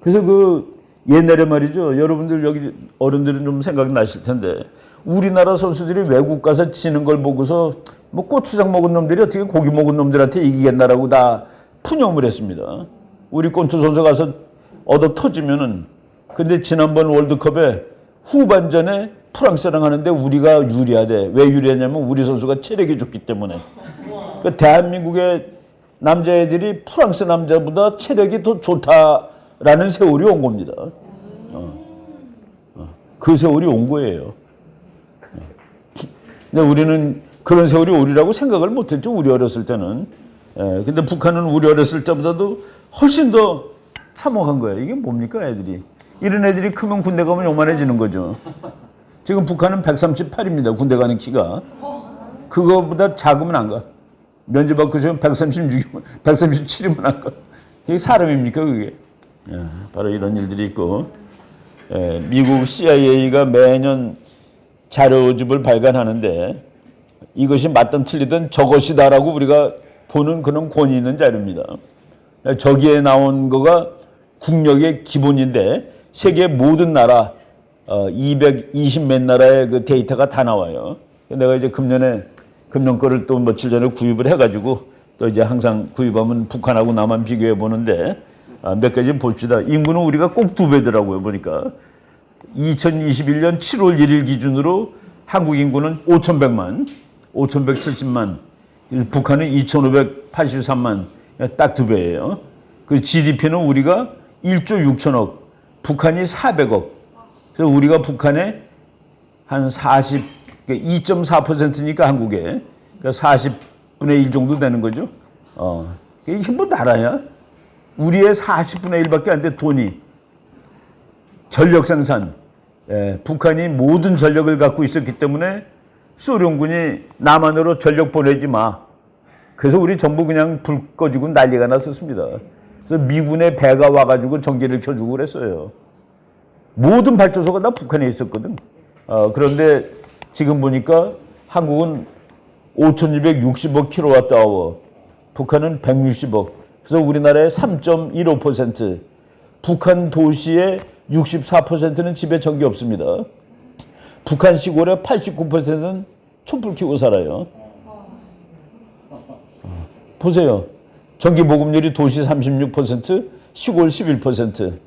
그래서 그 옛날에 말이죠. 여러분들 여기 어른들은 좀 생각나실 텐데 우리나라 선수들이 외국 가서 지는 걸 보고서 뭐 고추장 먹은 놈들이 어떻게 고기 먹은 놈들한테 이기겠나라고 다 푸념을 했습니다. 우리 권투 선수 가서 얻어 터지면은 근데 지난번 월드컵에 후반전에 프랑스랑 하는데 우리가 유리하대. 왜 유리하냐면 우리 선수가 체력이 좋기 때문에. 그 대한민국의 남자애들이 프랑스 남자보다 체력이 더 좋다라는 세월이 온 겁니다. 그 세월이 온 거예요. 근데 우리는 그런 세월이 오리라고 생각을 못했죠. 우리 어렸을 때는. 근데 북한은 우리 어렸을 때보다도 훨씬 더 참혹한 거예요. 이게 뭡니까 애들이. 이런 애들이 크면 군대 가면 요만해지는 거죠. 지금 북한은 138입니다. 군대 가는 키가. 그거보다 작으면 안 가. 면접 받고 지금 136이면 137이면 안 가. 그게 사람입니까 그게. 바로 이런 일들이 있고. 미국 CIA가 매년 자료집을 발간하는데 이것이 맞든 틀리든 저것이다라고 우리가 보는 그런 권위 있는 자료입니다. 저기에 나온 거가 국력의 기본인데 세계 모든 나라 220몇 나라의 그 데이터가 다 나와요. 내가 이제 금년 거를 또 며칠 전에 구입을 해가지고 또 이제 항상 구입하면 북한하고 나만 비교해 보는데 몇 가지 봅시다. 인구는 우리가 꼭 2배더라고요 보니까. 2021년 7월 1일 기준으로 한국 인구는 5,100만, 5,170만, 북한은 2,583만, 딱 2배예요. 그 GDP는 우리가 1조 6천억, 북한이 400억. 그래서 우리가 북한에 한 2.4%니까 한국에 그러니까 40분의 1 정도 되는 거죠. 이게 뭐 나라야? 우리의 40분의 1밖에 안 돼 돈이. 전력 생산. 북한이 모든 전력을 갖고 있었기 때문에 소련군이 남한으로 전력 보내지 마. 그래서 우리 전부 그냥 불 꺼지고 난리가 났었습니다. 그래서 미군의 배가 와가지고 전기를 켜주고 그랬어요. 모든 발전소가 다 북한에 있었거든. 그런데 지금 보니까 한국은 5,260억 킬로와트아워, 북한은 160억. 그래서 우리나라의 3.15%, 북한 도시의 64%는 집에 전기 없습니다. 북한 시골의 89%는 촛불 켜고 살아요. 보세요. 전기 보급률이 도시 36%, 시골 11%.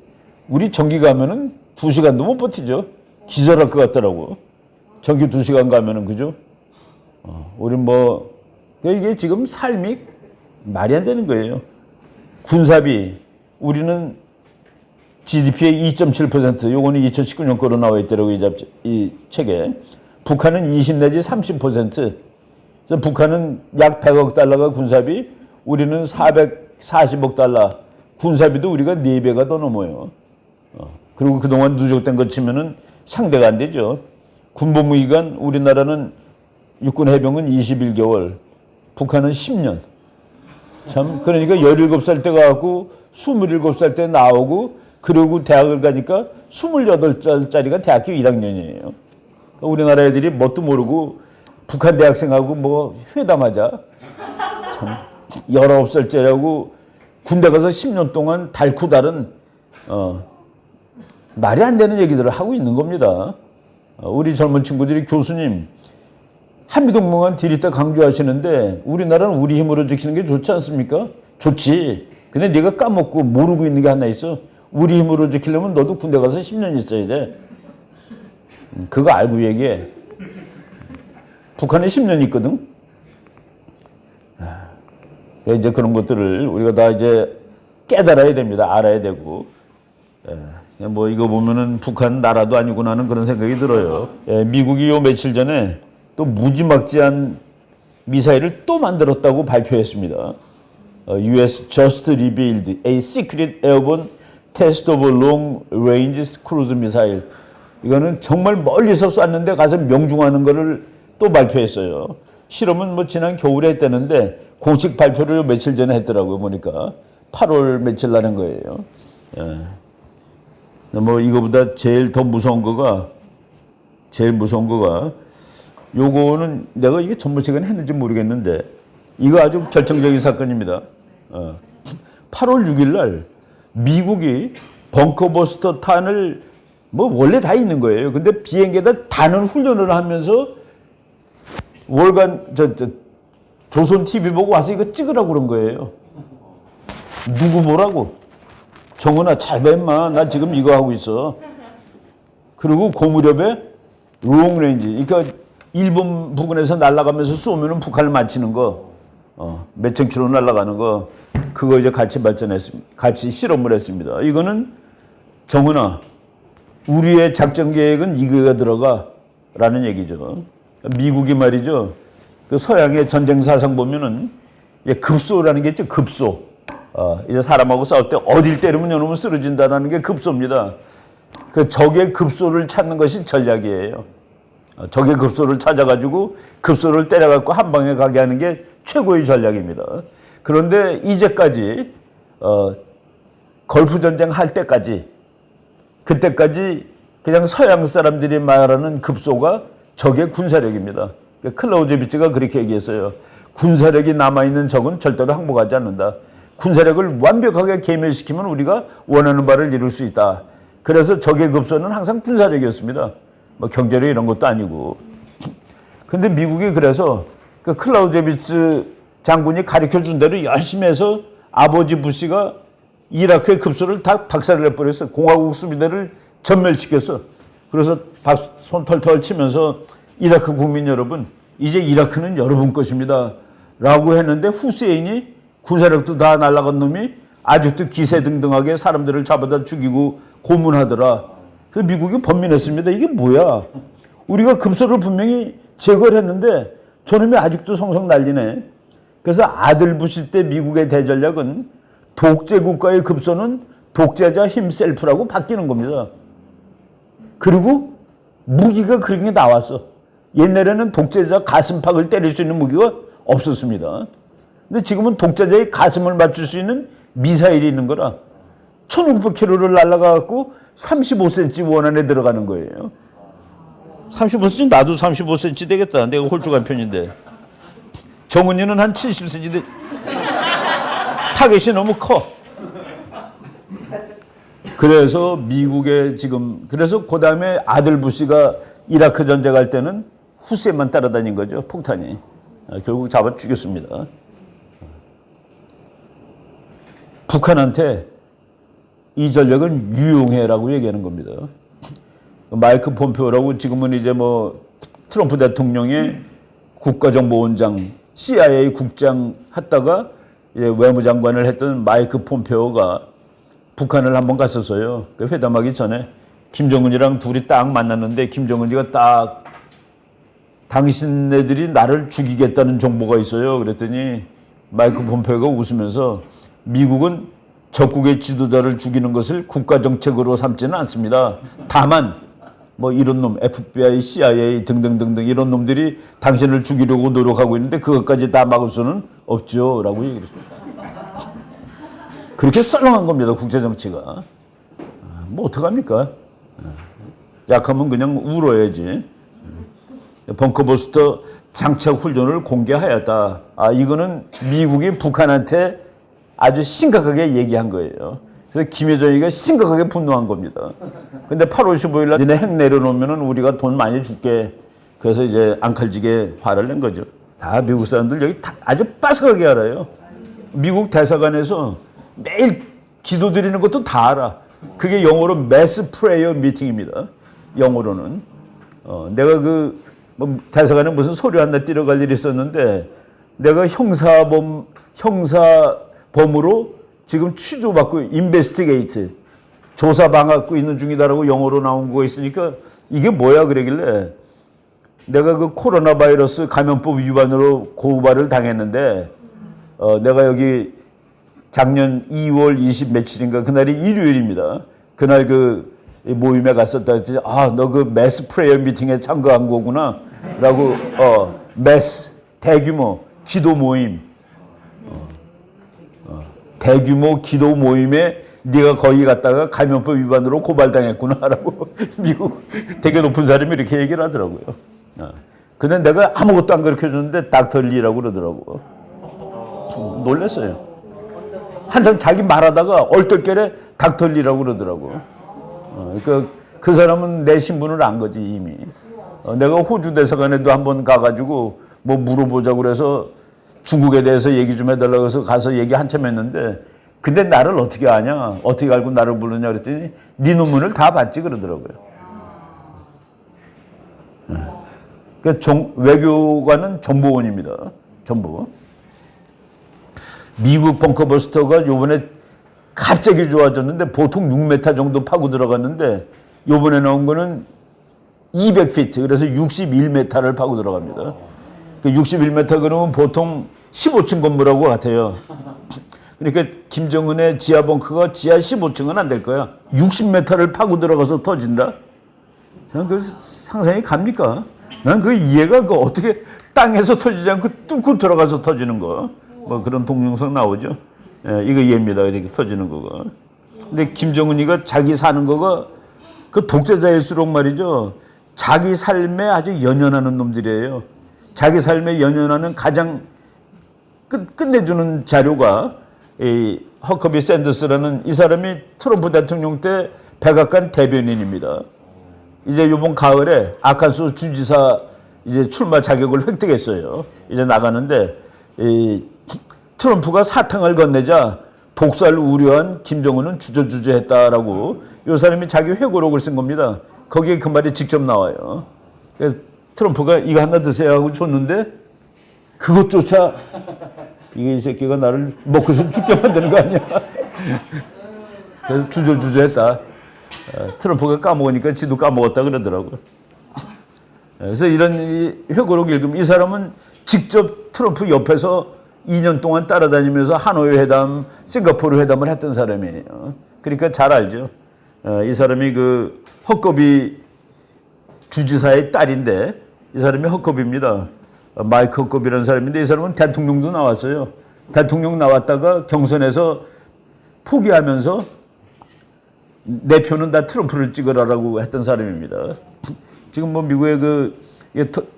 우리 전기 가면은 2시간도 못 버티죠. 기절할 것 같더라고. 전기 2시간 가면은, 그죠? 우린 뭐, 이게 지금 삶이 말이 안 되는 거예요. 군사비, 우리는 GDP의 2.7%, 요거는 2019년 거로 나와 있더라고요, 이 책에. 북한은 20 내지 30%, 그래서 북한은 약 100억 달러가 군사비, 우리는 440억 달러. 군사비도 우리가 4배가 더 넘어요. 그리고 그동안 누적된 것 치면은 상대가 안 되죠. 군복무기간 우리나라는 육군 해병은 21개월, 북한은 10년. 참, 그러니까 17살 때 가고 27살 때 나오고 그러고 대학을 가니까 28살짜리가 대학교 1학년이에요. 우리나라 애들이 뭣도 모르고 북한 대학생하고 뭐 회담하자. 참, 19살짜리하고 군대 가서 10년 동안 달쿠달은 말이 안 되는 얘기들을 하고 있는 겁니다. 우리 젊은 친구들이 교수님, 한미동맹만 디리다 강조하시는데 우리나라는 우리 힘으로 지키는 게 좋지 않습니까? 좋지. 근데 네가 까먹고 모르고 있는 게 하나 있어. 우리 힘으로 지키려면 너도 군대 가서 10년 있어야 돼. 그거 알고 얘기해. 북한에 10년 있거든. 이제 그런 것들을 우리가 다 이제 깨달아야 됩니다. 알아야 되고. 뭐 이거 보면은 북한 나라도 아니구나 하는 그런 생각이 들어요. 미국이 요 며칠 전에 또 무지막지한 미사일을 또 만들었다고 발표했습니다. US just revealed a secret airborne test of long range cruise missile. 이거는 정말 멀리서 쐈는데 가서 명중하는 거를 또 발표했어요. 실험은 뭐 지난 겨울에 했다는데 공식 발표를 며칠 전에 했더라고요. 보니까 8월 며칠 나는 거예요. 뭐 이거보다 제일 무서운 거가 요거는 내가 이게 전문 시간에 했는지 모르겠는데 이거 아주 결정적인 사건입니다. 8월 6일 날 미국이 벙커버스터 탄을 뭐 원래 다 있는 거예요. 근데 비행기에다 다는 훈련을 하면서 월간 조선 TV 보고 와서 이거 찍으라고 그런 거예요. 누구 뭐라고? 정은아 잘 봐 임마. 나 지금 이거 하고 있어. 그리고 그 무렵에 롱레인지, 그러니까 일본 부근에서 날아가면서 쏘면은 북한을 맞히는 거, 몇천 킬로 날아가는 거, 그거 이제 같이 같이 실험을 했습니다. 이거는 정은아, 우리의 작전 계획은 이거가 들어가라는 얘기죠. 미국이 말이죠. 그 서양의 전쟁 사상 보면은 급소라는 게 있죠. 급소. 이제 사람하고 싸울 때 어딜 때리면 요놈은 쓰러진다라는 게 급소입니다. 그 적의 급소를 찾는 것이 전략이에요. 적의 급소를 찾아가지고 급소를 때려갖고 한 방에 가게 하는 게 최고의 전략입니다. 그런데 이제까지 걸프 전쟁 할 때까지 그때까지 그냥 서양 사람들이 말하는 급소가 적의 군사력입니다. 클라우제비츠가 그렇게 얘기했어요. 군사력이 남아있는 적은 절대로 항복하지 않는다. 군사력을 완벽하게 괴멸시키면 우리가 원하는 바를 이룰 수 있다. 그래서 적의 급소는 항상 군사력이었습니다. 뭐 경제력 이런 것도 아니고. 근데 미국이 그래서 그 클라우제비츠 장군이 가르쳐 준 대로 열심히 해서 아버지 부시가 이라크의 급소를 다 박살을 내버렸어. 공화국 수비대를 전멸시켰어. 그래서 손 털털 치면서 이라크 국민 여러분, 이제 이라크는 여러분 것입니다. 라고 했는데 후세인이 군사력도 다 날아간 놈이 아직도 기세등등하게 사람들을 잡아다 죽이고 고문하더라. 그래서 미국이 번민했습니다. 이게 뭐야? 우리가 급소를 분명히 제거를 했는데 저놈이 아직도 성성 난리네. 그래서 아들 부시 때 미국의 대전략은 독재 국가의 급소는 독재자 힘셀프라고 바뀌는 겁니다. 그리고 무기가 그런 게 나왔어. 옛날에는 독재자 가슴팍을 때릴 수 있는 무기가 없었습니다. 근데 지금은 독재자의 가슴을 맞출 수 있는 미사일이 있는 거라 1600km를 날아가갖고 35cm 원 안에 들어가는 거예요. 35cm? 나도 35cm 되겠다. 내가 홀쭉한 편인데. 정은이는 한 70cm 돼. 타겟이 너무 커. 그래서 미국의 지금, 그래서 그 다음에 아들 부시가 이라크 전쟁할 때는 후세만 따라다닌 거죠. 폭탄이. 결국 잡아 죽였습니다. 북한한테 이 전략은 유용해라고 얘기하는 겁니다. 마이크 폼페오라고 지금은 이제 뭐 트럼프 대통령의 국가정보원장, CIA 국장 했다가 외무장관을 했던 마이크 폼페오가 북한을 한번 갔었어요. 회담하기 전에 김정은이랑 둘이 딱 만났는데 김정은이가 딱 당신네들이 나를 죽이겠다는 정보가 있어요. 그랬더니 마이크 폼페오가 웃으면서 미국은 적국의 지도자를 죽이는 것을 국가 정책으로 삼지는 않습니다. 다만 뭐 이런 놈 FBI, CIA 등등등등 이런 놈들이 당신을 죽이려고 노력하고 있는데 그것까지 다 막을 수는 없죠. 라고 얘기했습니다. 그렇게 썰렁한 겁니다. 국제정치가. 뭐 어떡합니까? 약하면 그냥 울어야지. 벙커버스터 장착 훈련을 공개하였다. 이거는 미국이 북한한테 아주 심각하게 얘기한 거예요. 그래서 김여정이가 심각하게 분노한 겁니다. 근데 8월 15일 날 니네 핵 내려놓으면 우리가 돈 많이 줄게. 그래서 이제 앙칼지게 화를 낸 거죠. 다 미국 사람들 여기 다 아주 빠삭하게 알아요. 미국 대사관에서 매일 기도 드리는 것도 다 알아. 그게 영어로 매스 프레이어 미팅입니다. 영어로는. 내가 뭐 대사관에 무슨 서류 하나 띄러 갈 일이 있었는데 내가 형사범으로 지금 취조받고 인베스티게이트 조사 받고 있는 중이다라고 영어로 나온 거 있으니까 이게 뭐야 그러길래 내가 그 코로나 바이러스 감염법 위반으로 고발을 당했는데 내가 여기 작년 2월 20 며칠인가 그날이 일요일입니다. 그날 그 모임에 갔었다 했더니 너 그 매스 프레이어 미팅에 참가한 거구나 라고 매스 대규모 기도 모임 대규모 기도 모임에 네가 거기 갔다가 감염법 위반으로 고발당했구나라고 미국 되게 높은 사람이 이렇게 얘기를 하더라고요. 근데 내가 아무것도 안 가르쳐줬는데 닥터 리라고 그러더라고. 놀랐어요. 한참 자기 말하다가 얼떨결에 닥터 리라고 그러더라고. 그러니까 그 사람은 내 신분을 안 거지 이미. 내가 호주 대사관에도 한번 가가지고 뭐 물어보자고 그래서 중국에 대해서 얘기 좀 해달라고 해서 가서 얘기 한참 했는데 근데 나를 어떻게 아냐? 어떻게 알고 나를 부르냐 그랬더니 네 논문을 다 봤지 그러더라고요. 그러니까 외교관은 정보원입니다. 정보. 미국 벙커버스터가 요번에 갑자기 좋아졌는데 보통 6m 정도 파고 들어갔는데 요번에 나온 거는 200피트 그래서 61m를 파고 들어갑니다. 61m 그러면 보통 15층 건물하고 같아요. 그러니까 김정은의 지하 벙커가 지하 15층은 안 될 거야. 60m를 파고 들어가서 터진다? 저는 그 상상이 갑니까? 난 그 이해가 어떻게 땅에서 터지지 않고 뚫고 들어가서 터지는 거. 뭐 그런 동영상 나오죠. 이거 이해입니다. 이렇게 터지는 거가. 근데 김정은이가 자기 사는 거가 그 독재자일수록 말이죠. 자기 삶에 아주 연연하는 놈들이에요. 자기 삶에 연연하는 가장 끝내주는 자료가 이 허커비 샌더스라는 이 사람이 트럼프 대통령 때 백악관 대변인입니다. 이제 이번 가을에 아칸소 주지사 이제 출마 자격을 획득했어요. 이제 나가는데 이 트럼프가 사탕을 건네자 독살 우려한 김정은은 주저주저했다라고 이 사람이 자기 회고록을 쓴 겁니다. 거기에 그 말이 직접 나와요. 그래서 트럼프가 이거 하나 드세요 하고 줬는데 그것조차 이게 이 새끼가 나를 먹고서 죽게 만드는 거 아니야. 그래서 주저주저했다. 트럼프가 까먹으니까 지도 까먹었다 그러더라고요. 그래서 이런 회고록 읽으면 이 사람은 직접 트럼프 옆에서 2년 동안 따라다니면서 하노이 회담, 싱가포르 회담을 했던 사람이에요. 그러니까 잘 알죠. 이 사람이 그 허커비 주지사의 딸인데 이 사람이 허커비입니다. 마이크 허커비라는 사람인데 이 사람은 대통령도 나왔어요. 대통령 나왔다가 경선에서 포기하면서 내 표는 다 트럼프를 찍으라라고 했던 사람입니다. 지금 뭐 미국의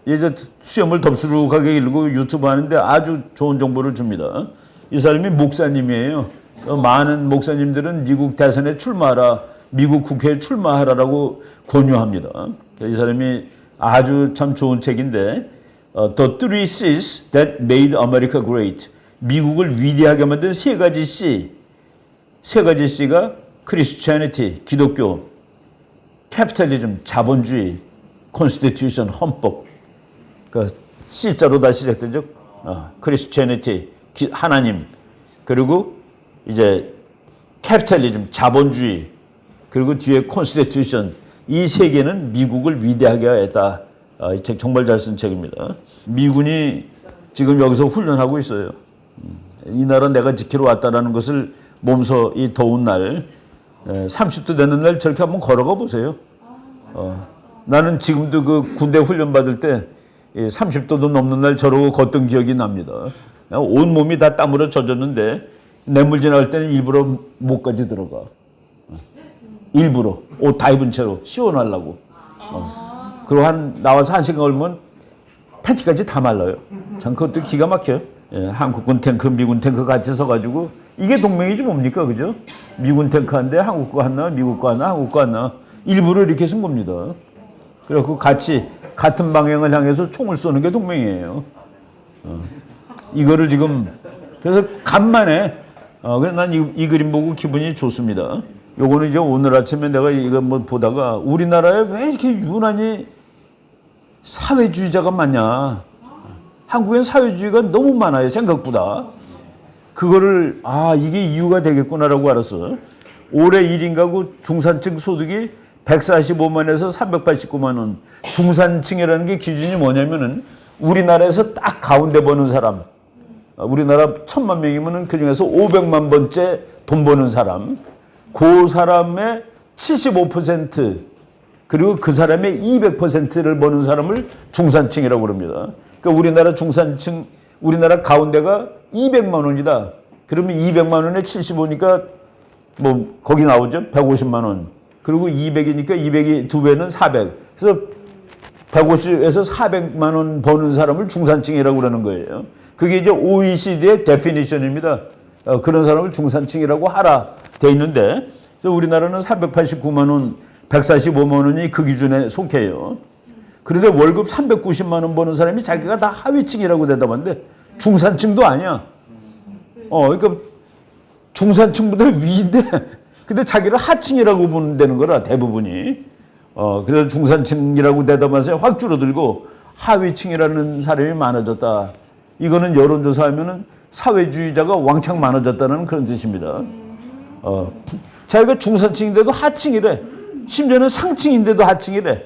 이제 수염을 덥수룩하게 일고 유튜브 하는데 아주 좋은 정보를 줍니다. 이 사람이 목사님이에요. 많은 목사님들은 미국 대선에 출마하라, 미국 국회에 출마하라라고 권유합니다. 이 사람이 아주 참 좋은 책인데 The Three C's That Made America Great. 미국을 위대하게 만든 세 가지 C. 세 가지 C가 Christianity, 기독교, Capitalism, 자본주의, Constitution, 헌법. 그러니까 C자로 다 시작되죠. Christianity, 하나님. 그리고 이제 Capitalism, 자본주의. 그리고 뒤에 Constitution. 이 세 개는 미국을 위대하게 했다. 이 책 정말 잘 쓴 책입니다. 미군이 지금 여기서 훈련하고 있어요. 이 나라 내가 지키러 왔다라는 것을 몸소 이 더운 날 30도 되는 날 저렇게 한번 걸어가 보세요. 나는 지금도 그 군대 훈련 받을 때 30도도 넘는 날 저러고 걷던 기억이 납니다. 온 몸이 다 땀으로 젖었는데 냇물 지나갈 때는 일부러 목까지 들어가. 일부러 옷 다 입은 채로 시원하려고. 그리고 나와서 1시간 걸면 팬티까지 다 말라요. 참 그것도 기가 막혀요. 한국군 탱크, 미군 탱크 같이 서가지고 이게 동맹이지 뭡니까, 그죠? 미군 탱크 한대 한국 거 하나, 미국 거 하나, 한국 거 하나. 일부러 이렇게 쓴 겁니다. 그래갖고 같이 같은 방향을 향해서 총을 쏘는 게 동맹이에요. 이거를 지금 그래서 간만에 그래서 난 이 그림 보고 기분이 좋습니다. 요거는 이제 오늘 아침에 내가 이거 뭐 보다가 우리나라에 왜 이렇게 유난히 사회주의자가 많냐. 한국엔 사회주의가 너무 많아요, 생각보다. 그거를 이게 이유가 되겠구나라고 알았어. 올해 1인 가구 중산층 소득이 145만에서 389만 원. 중산층이라는 게 기준이 뭐냐면은 우리나라에서 딱 가운데 버는 사람. 우리나라 1,000만 명이면은 그 중에서 500만 번째 돈 버는 사람. 그 사람의 75% 그리고 그 사람의 200%를 버는 사람을 중산층이라고 그럽니다. 그러니까 우리나라 중산층, 우리나라 가운데가 200만 원이다. 그러면 200만 원에 75니까 뭐 거기 나오죠. 150만 원. 그리고 200이니까 200이 2배는 400. 그래서 150에서 400만 원 버는 사람을 중산층이라고 그러는 거예요. 그게 이제 OECD의 데피니션입니다. 그런 사람을 중산층이라고 하라 돼 있는데 우리나라는 389만 원, 145만 원이 그 기준에 속해요. 그런데 월급 390만 원 버는 사람이 자기가 다 하위층이라고 대답하는데 중산층도 아니야. 그러니까 중산층보다 위인데 근데 자기를 하층이라고 보는다는 거라 대부분이. 그래서 중산층이라고 대답하면서 확 줄어들고 하위층이라는 사람이 많아졌다. 이거는 여론조사하면은 사회주의자가 왕창 많아졌다는 그런 뜻입니다. 자기가 중산층인데도 하층이래. 심지어는 상층인데도 하층이래.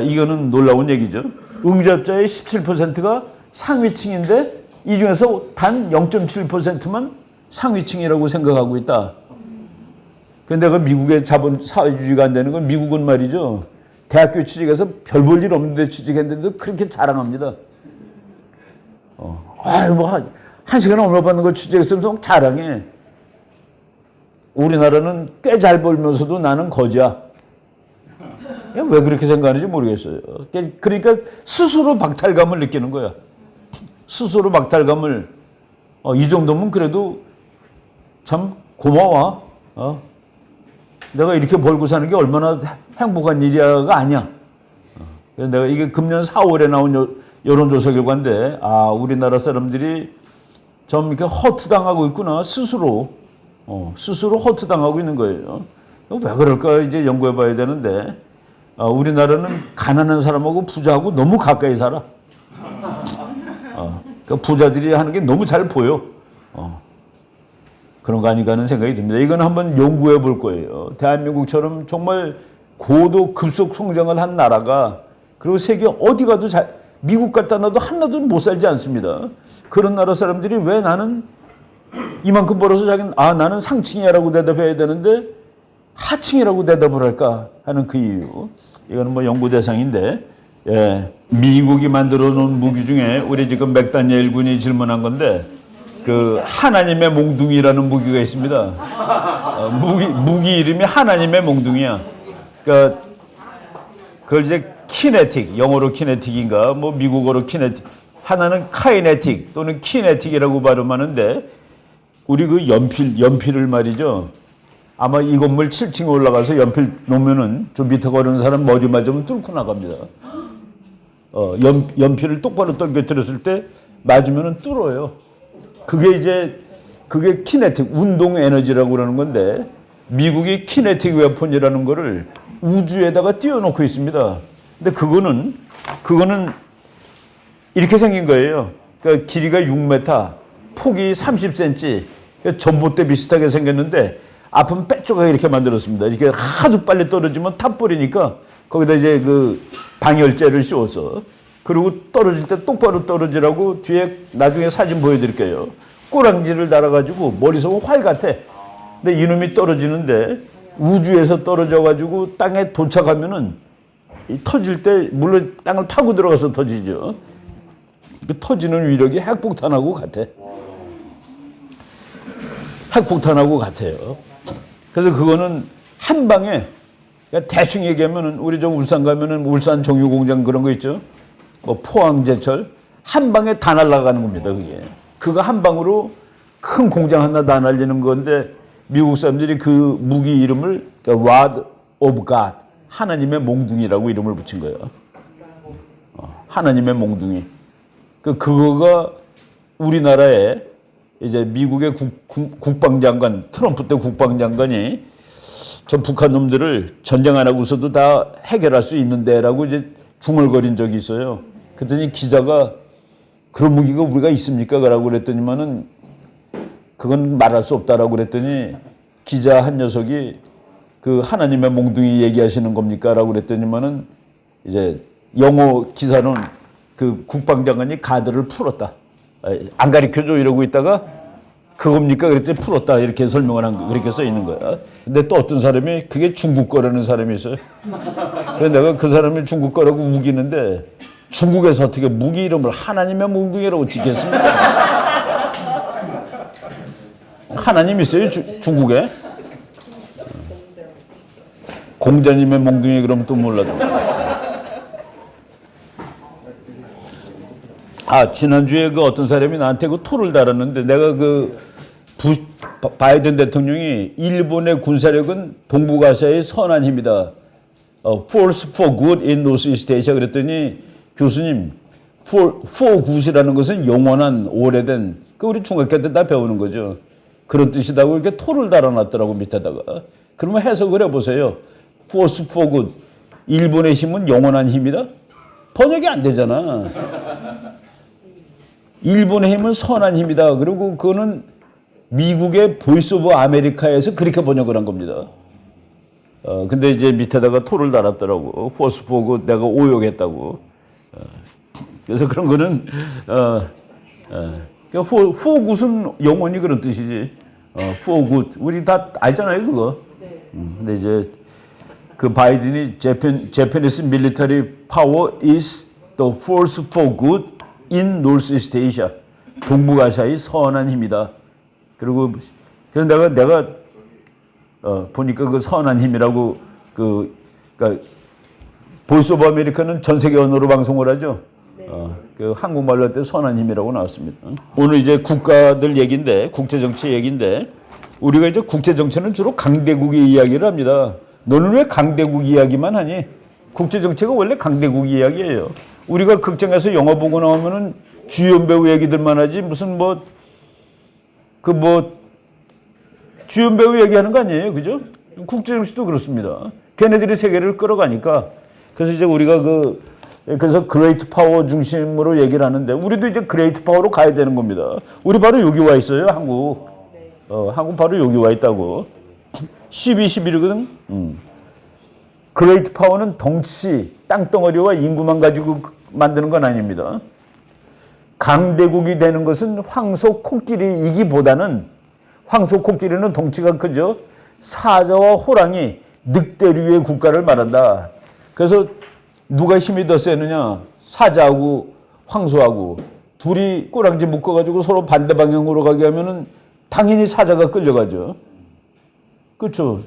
이거는 놀라운 얘기죠. 응답자의 17%가 상위층인데 이 중에서 단 0.7%만 상위층이라고 생각하고 있다. 근데 그 미국의 자본 사회주의가 안 되는 건 미국은 말이죠. 대학교 취직해서 별 볼 일 없는데 취직했는데도 그렇게 자랑합니다. 한 시간에 얼마 받는 걸 취직했으면 자랑해. 우리나라는 꽤 잘 벌면서도 나는 거지야. 왜 그렇게 생각하는지 모르겠어요. 그러니까 스스로 박탈감을 느끼는 거야. 스스로 박탈감을 이 정도면 그래도 참 고마워. 내가 이렇게 벌고 사는 게 얼마나 행복한 일이야가 아니야. 그래서 내가 이게 금년 4월에 나온 여론조사 결과인데 우리나라 사람들이 좀 이렇게 허투당하고 있구나. 스스로 허투당하고 있는 거예요. 왜 그럴까 이제 연구해 봐야 되는데 우리나라는 가난한 사람하고 부자하고 너무 가까이 살아. 그 부자들이 하는 게 너무 잘 보여. 그런 거 아닌가 하는 생각이 듭니다. 이건 한번 연구해 볼 거예요. 대한민국처럼 정말 고도 급속 성장을 한 나라가 그리고 세계 어디 가도 미국 갖다 놔도 하나도 못 살지 않습니다. 그런 나라 사람들이 왜 나는 이만큼 벌어서 자기는 나는 상층이야라고 대답해야 되는데 하층이라고 대답을 할까 하는 그 이유. 이거는 뭐 연구 대상인데 미국이 만들어 놓은 무기 중에 우리 지금 맥다니엘 군이 질문한 건데 그 하나님의 몽둥이라는 무기가 있습니다. 무기 이름이 하나님의 몽둥이야. 그러니까 그걸 이제 키네틱, 영어로 키네틱인가 뭐 미국어로 키네틱, 하나는 카이네틱 또는 키네틱이라고 발음하는데 우리 그 연필을 말이죠. 아마 이 건물 7층에 올라가서 연필 놓으면은 좀 밑에 걸은 사람 머리 맞으면 뚫고 나갑니다. 연필을 똑바로 떨겨뜨렸을 때 맞으면은 뚫어요. 그게 키네틱, 운동 에너지라고 그러는 건데 미국이 키네틱 웨폰이라는 거를 우주에다가 띄워놓고 있습니다. 근데 그거는 이렇게 생긴 거예요. 그러니까 길이가 6m, 폭이 30cm, 전봇대 비슷하게 생겼는데 앞은 빼쪽하게 이렇게 만들었습니다. 이렇게 하도 빨리 떨어지면 타버리니까 거기다 이제 그 방열재를 씌워서 그리고 떨어질 때 똑바로 떨어지라고 뒤에 나중에 사진 보여드릴게요. 꼬랑지를 달아가지고 머리속은 활 같아. 근데 이놈이 떨어지는데 우주에서 떨어져가지고 땅에 도착하면은 터질 때 물론 땅을 파고 들어가서 터지죠. 그 터지는 위력이 핵폭탄하고 같아. 핵폭탄하고 같아요. 그래서 그거는 한 방에 그러니까 대충 얘기하면은 우리 저 울산 가면은 울산 정유공장 그런 거 있죠. 뭐 포항제철 한 방에 다 날아가는 겁니다. 그게 그거 한 방으로 큰 공장 하나 다 날리는 건데 미국 사람들이 그 무기 이름을 Rod of God 하나님의 몽둥이라고 이름을 붙인 거예요. 하나님의 몽둥이. 그거가 우리나라에 이제 미국의 국방장관 트럼프 때 국방장관이 저 북한 놈들을 전쟁 안 하고서도 다 해결할 수 있는데라고 이제 중얼거린 적이 있어요. 그랬더니 기자가 그런 무기가 우리가 있습니까? 라고 그랬더니만은 그건 말할 수 없다라고 그랬더니 기자 한 녀석이 그 하나님의 몽둥이 얘기하시는 겁니까? 라고 그랬더니만은 이제 영어 기사는 그 국방장관이 가드를 풀었다. 안 가르쳐줘 이러고 있다가 그겁니까? 그랬더니 풀었다. 이렇게 설명을 한 거, 그렇게 써 있는 거야. 근데 또 어떤 사람이 그게 중국 거라는 사람이 있어요. 그래서 내가 그 사람이 중국 거라고 우기는데 중국에서 어떻게 무기 이름을 하나님의 몽둥이라고 짓겠습니까? 하나님 있어요, 중국에? 공자님의 몽둥이 그러면 또 몰라도. 지난주에 그 어떤 사람이 나한테 그 토를 달았는데 내가 바이든 대통령이 일본의 군사력은 동북아시아의 선한 힘이다. Force for good in Northeast Asia 그랬더니 교수님, for good이라는 것은 영원한 오래된 그 우리 중학교 때 다 배우는 거죠. 그런 뜻이다고 이렇게 토를 달아놨더라고 밑에다가. 그러면 해석을 해보세요. Force for good. 일본의 힘은 영원한 힘이다? 번역이 안 되잖아. 일본의 힘은 선한 힘이다. 그리고 그거는 미국의 보이스 오브 아메리카에서 그렇게 번역을 한 겁니다. 근데 이제 밑에다가 토를 달았더라고. Force for good 내가 오역했다고. 그래서 그런 거는 for good은 영원히 그런 뜻이지. for good 우리 다 알잖아요 그거. 근데 이제 그 바이든이 Japanese military power is the force for good in Northeast Asia. 동북아시아의 선한 힘이다. 그리고 그래서 내가 보니까 그 선한 힘이라고 그러니까 보이스 오브 아메리카는 전 세계 언어로 방송을 하죠. 그 한국말로 할 때 선한 힘이라고 나왔습니다. 오늘 이제 국가들 얘기인데 국제 정치 얘기인데 우리가 이제 국제 정치는 주로 강대국의 이야기를 합니다. 너는 왜 강대국 이야기만 하니? 국제 정치가 원래 강대국 이야기예요. 우리가 극장에서 영화 보고 나오면은 주연 배우 얘기들만 하지 무슨 주연 배우 얘기하는 거 아니에요, 그죠? 국제 정치도 그렇습니다. 걔네들이 세계를 끌어가니까 그래서 이제 우리가 그래서 그레이트 파워 중심으로 얘기를 하는데 우리도 이제 그레이트 파워로 가야 되는 겁니다. 우리 바로 여기 와 있어요, 한국. 한국 바로 여기 와 있다고. 12-11이거든. 그레이트 파워는 덩치, 땅덩어리와 인구만 가지고 만드는 건 아닙니다. 강대국이 되는 것은 황소 코끼리이기보다는 황소 코끼리는 덩치가 크죠. 사자와 호랑이, 늑대류의 국가를 말한다. 그래서 누가 힘이 더 세느냐? 사자하고 황소하고 둘이 꼬랑지 묶어가지고 서로 반대 방향으로 가게 하면은 당연히 사자가 끌려가죠. 그렇죠.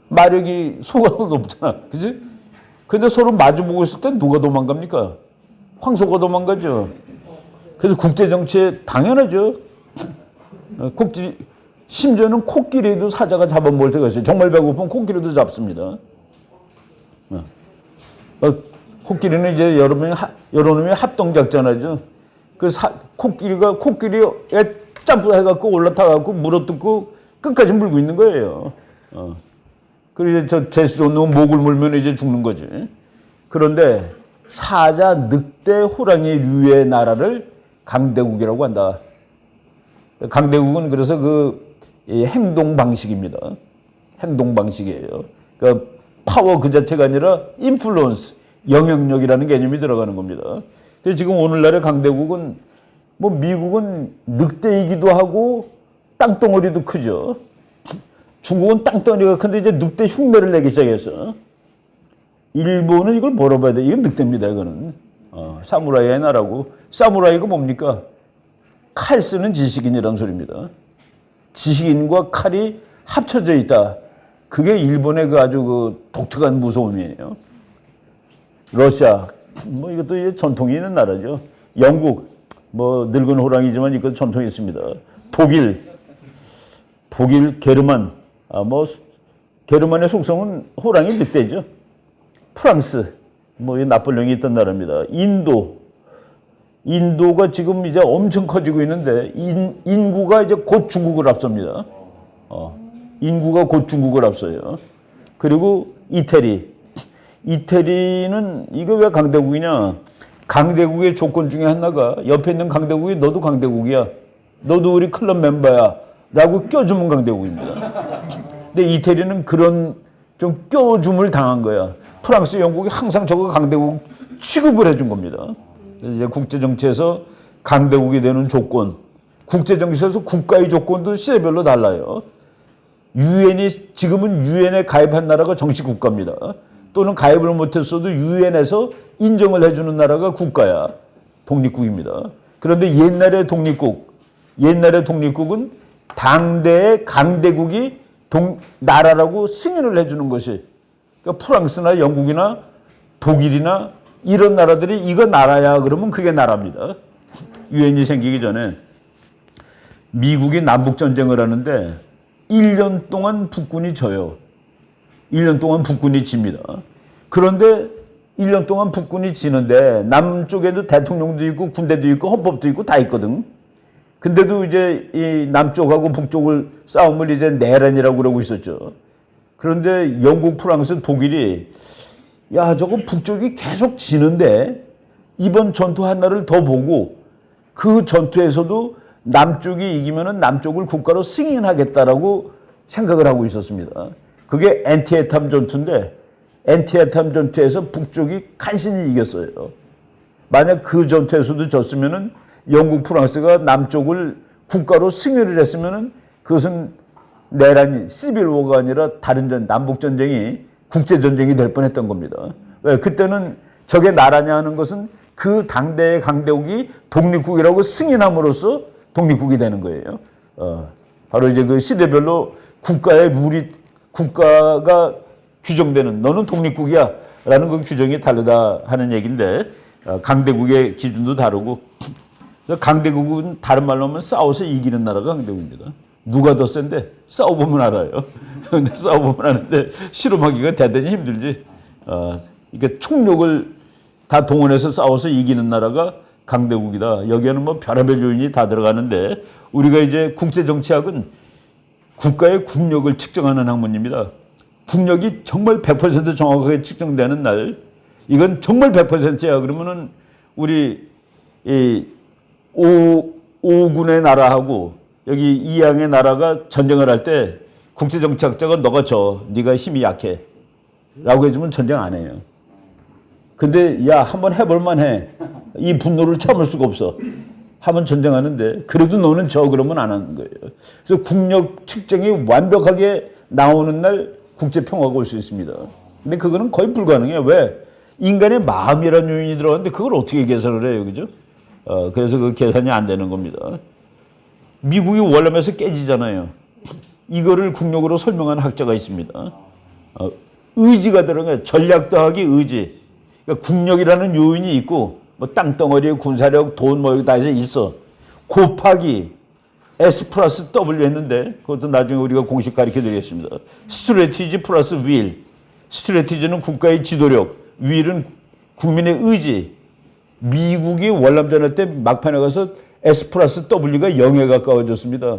마력이 소가 높잖아. 그지? 근데 서로 마주보고 있을 땐 누가 도망갑니까? 황소가 도망가죠. 그래서 국제정치에 당연하죠. 심지어는 코끼리도 사자가 잡아먹을 때가 있어요. 정말 배고프면 코끼리도 잡습니다. 코끼리는 이제 여러 놈이 합동작전하죠. 코끼리에 점프해갖고 올라타갖고 물어뜯고 끝까지 물고 있는 거예요. 그리고 저 재수 좋은 놈은 목을 물면 이제 죽는 거지. 그런데 사자, 늑대, 호랑이류의 나라를 강대국이라고 한다. 강대국은 그래서 행동 방식입니다. 행동 방식이에요. 그러니까 파워 그 자체가 아니라 인플루언스. 영향력이라는 개념이 들어가는 겁니다. 근데 지금 오늘날의 강대국은 뭐 미국은 늑대이기도 하고 땅덩어리도 크죠. 중국은 땅덩어리가 큰데 이제 늑대 흉내를 내기 시작했어. 일본은 이걸 뭐라고 봐야 돼? 이건 늑대입니다, 이거는. 사무라이의 나라고. 사무라이가 뭡니까? 칼 쓰는 지식인이라는 소리입니다. 지식인과 칼이 합쳐져 있다. 그게 일본의 그 아주 그 독특한 무서움이에요. 러시아, 뭐 이것도 이제 전통이 있는 나라죠. 영국, 뭐 늙은 호랑이지만 이것도 전통이 있습니다. 독일, 게르만, 뭐 게르만의 속성은 호랑이 늑대죠. 프랑스, 뭐 나폴레옹이 있던 나라입니다. 인도가 지금 이제 엄청 커지고 있는데 인구가 이제 곧 중국을 앞섭니다. 인구가 곧 중국을 앞서요. 그리고 이태리는 이거 왜 강대국이냐? 강대국의 조건 중에 하나가 옆에 있는 강대국이 너도 강대국이야. 너도 우리 클럽 멤버야. 라고 껴주면 강대국입니다. 근데 이태리는 그런 좀 껴줌을 당한 거야. 프랑스, 영국이 항상 저거 강대국 취급을 해준 겁니다. 이제 국제정치에서 강대국이 되는 조건, 국제정치에서 국가의 조건도 시대별로 달라요. 지금은 유엔에 가입한 나라가 정식 국가입니다. 또는 가입을 못했어도 유엔에서 인정을 해주는 나라가 국가야. 독립국입니다. 그런데 옛날의 독립국은 당대의 강대국이 나라라고 승인을 해주는 것이, 그러니까 프랑스나 영국이나 독일이나 이런 나라들이 이거 나라야 그러면 그게 나라입니다. 유엔이 생기기 전에 미국이 남북전쟁을 하는데 1년 동안 북군이 져요. 1년 동안 북군이 집니다. 그런데 1년 동안 북군이 지는데 남쪽에도 대통령도 있고 군대도 있고 헌법도 있고 다 있거든. 근데도 이제 이 남쪽하고 북쪽을 싸움을 이제 내란이라고 그러고 있었죠. 그런데 영국, 프랑스, 독일이 야, 저거 북쪽이 계속 지는데 이번 전투 하나를 더 보고 그 전투에서도 남쪽이 이기면은 남쪽을 국가로 승인하겠다라고 생각을 하고 있었습니다. 그게 엔티에탐 전투인데 엔티에탐 전투에서 북쪽이 간신히 이겼어요. 만약 그 전투에서도 졌으면은 영국, 프랑스가 남쪽을 국가로 승인을 했으면은 그것은 내란이 시빌워가 아니라 다른 남북전쟁이 국제전쟁이 될 뻔했던 겁니다. 왜? 그때는 저게 나라냐 하는 것은 그 당대의 강대국이 독립국이라고 승인함으로써 독립국이 되는 거예요. 바로 이제 그 시대별로 국가의 국가가 규정되는 너는 독립국이야 라는 그 규정이 다르다 하는 얘기인데 강대국의 기준도 다르고 강대국은 다른 말로 하면 싸워서 이기는 나라가 강대국입니다. 누가 더 센데 싸워보면 알아요. 근데 싸워보면 아는데 실험하기가 대단히 힘들지. 이게 총력을 다 동원해서 싸워서 이기는 나라가 강대국이다. 여기에는 뭐 별의별 요인이 다 들어가는데 우리가 이제 국제정치학은 국가의 국력을 측정하는 학문입니다. 국력이 정말 100% 정확하게 측정되는 날, 이건 정말 100%야. 그러면은 우리 이 5군의 나라하고 여기 이양의 나라가 전쟁을 할 때 국제정치학자가 너가 져, 네가 힘이 약해 라고 해주면 전쟁 안 해요. 근데 야, 한번 해볼만 해. 이 분노를 참을 수가 없어. 하면 전쟁하는데 그래도 너는 져 그러면 안 하는 거예요. 그래서 국력 측정이 완벽하게 나오는 날 국제평화가 올 수 있습니다. 근데 그거는 거의 불가능해요. 왜? 인간의 마음이라는 요인이 들어가는데 그걸 어떻게 계산을 해요. 그죠? 그래서 그 계산이 안 되는 겁니다. 미국이 월남에서 깨지잖아요. 이거를 국력으로 설명하는 학자가 있습니다. 의지가 들어가요. 전략 더하기 의지. 그러니까 국력이라는 요인이 있고 뭐 땅덩어리, 군사력, 돈 뭐 다 해서 있어. 곱하기 S 플러스 W 했는데 그것도 나중에 우리가 공식 가르쳐 드리겠습니다. 스트래티지 플러스 윌. 스트래티지는 국가의 지도력, 윌은 국민의 의지. 미국이 월남전 할 때 막판에 가서 S 플러스 W가 0에 가까워졌습니다.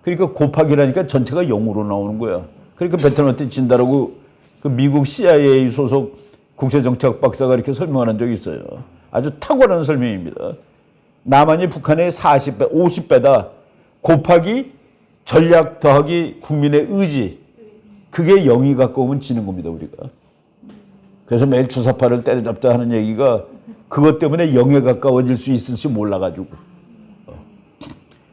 그러니까 곱하기라니까 전체가 0으로 나오는 거야. 그러니까 베트남한테 진다라고 그 미국 CIA 소속 국제정치학 박사가 이렇게 설명하는 적이 있어요. 아주 탁월한 설명입니다. 남한이 북한의 40배, 50배다. 곱하기 전략 더하기 국민의 의지. 그게 0이 가까우면 지는 겁니다, 우리가. 그래서 매일 주사파를 때려잡자 하는 얘기가 그것 때문에 영에 가까워질 수 있을지 몰라가지고.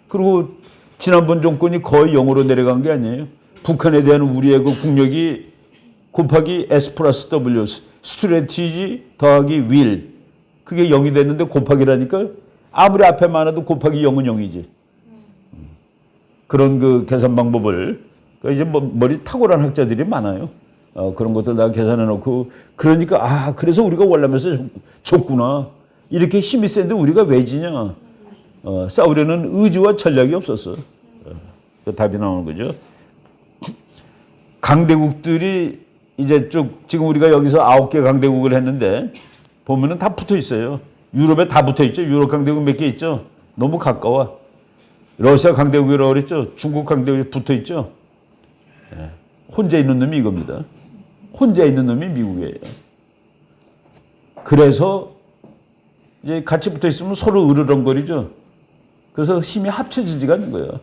그리고 지난번 정권이 거의 영으로 내려간 게 아니에요. 북한에 대한 우리의 그 국력이 곱하기 S 플러스 W, 스트레티지 더하기 윌, 그게 0이 됐는데 곱하기라니까 아무리 앞에 많아도 곱하기 0은 0이지. 그런 그 계산 방법을 이제 뭐 머리 탁월한 학자들이 많아요. 그런 것들 다 계산해 놓고 그러니까 그래서 우리가 월남에서 졌구나. 이렇게 힘이 센데 우리가 왜 지냐. 싸우려는 의지와 전략이 없었어. 답이 나오는 거죠. 강대국들이 이제 쭉 지금 우리가 여기서 9개 강대국을 했는데 보면은 다 붙어 있어요. 유럽에 다 붙어 있죠. 유럽 강대국 몇 개 있죠. 너무 가까워. 러시아 강대국이라고 그랬죠. 중국 강대국이 붙어 있죠. 혼자 있는 놈이 이겁니다. 혼자 있는 놈이 미국이에요. 그래서 이제 같이 붙어 있으면 서로 으르렁거리죠. 그래서 힘이 합쳐지지가 않는 거예요.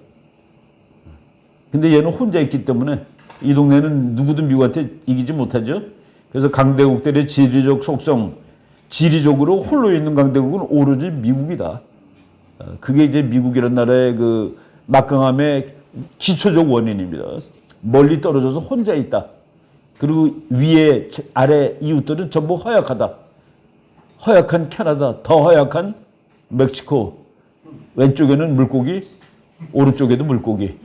근데 얘는 혼자 있기 때문에 이 동네는 누구든 미국한테 이기지 못하죠. 그래서 강대국들의 지리적 속성, 지리적으로 홀로 있는 강대국은 오로지 미국이다. 그게 이제 미국이라는 나라의 그 막강함의 기초적 원인입니다. 멀리 떨어져서 혼자 있다. 그리고 위에 아래 이웃들은 전부 허약하다. 허약한 캐나다, 더 허약한 멕시코, 왼쪽에는 물고기, 오른쪽에도 물고기.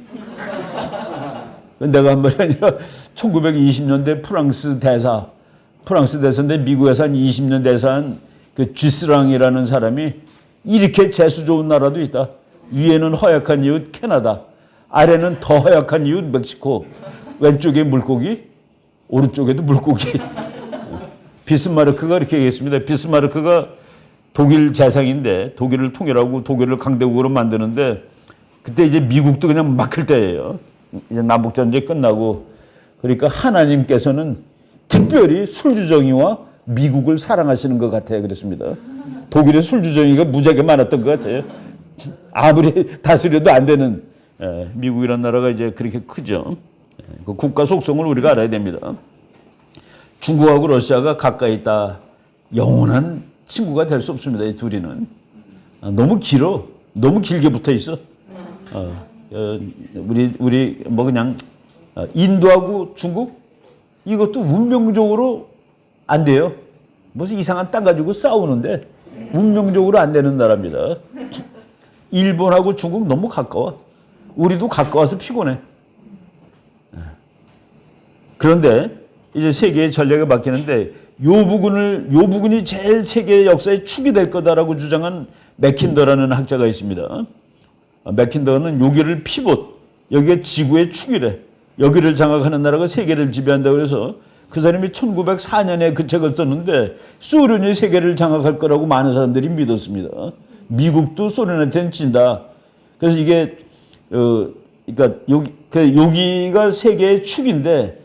내가 한 말이 아니라 1920년대 프랑스 대사인데 미국에서 한 20년 대사한 그 쥐스랑이라는 사람이 이렇게 재수 좋은 나라도 있다. 위에는 허약한 이웃 캐나다, 아래는 더 허약한 이웃 멕시코, 왼쪽에 물고기, 오른쪽에도 물고기. 비스마르크가 이렇게 얘기했습니다. 비스마르크가 독일 재상인데 독일을 통일하고 독일을 강대국으로 만드는데 그때 이제 미국도 그냥 막힐 때예요. 이제 남북전쟁 끝나고 그러니까 하나님께서는 특별히 술주정이와 미국을 사랑하시는 것 같아요. 그랬습니다. 독일의 술주정이가 무지하게 많았던 것 같아요. 아무리 다스려도 안 되는 미국이라는 나라가 이제 그렇게 크죠. 그 국가 속성을 우리가 알아야 됩니다. 중국하고 러시아가 가까이 있다. 영원한 친구가 될 수 없습니다. 이 둘이는. 너무 길어. 너무 길게 붙어 있어. 우리 뭐 그냥 인도하고 중국 이것도 운명적으로 안 돼요. 무슨 이상한 땅 가지고 싸우는데 운명적으로 안 되는 나라입니다. 일본하고 중국 너무 가까워. 우리도 가까워서 피곤해. 그런데 이제 세계의 전략이 바뀌는데 요 부분이 제일 세계 역사의 축이 될 거다라고 주장한 맥킨더라는 학자가 있습니다. 맥킨더는 여기를 피봇, 여기가 지구의 축이래. 여기를 장악하는 나라가 세계를 지배한다고 해서 그 사람이 1904년에 그 책을 썼는데 소련이 세계를 장악할 거라고 많은 사람들이 믿었습니다. 미국도 소련한테는 진다. 그래서 이게 그러니까 여기가 세계의 축인데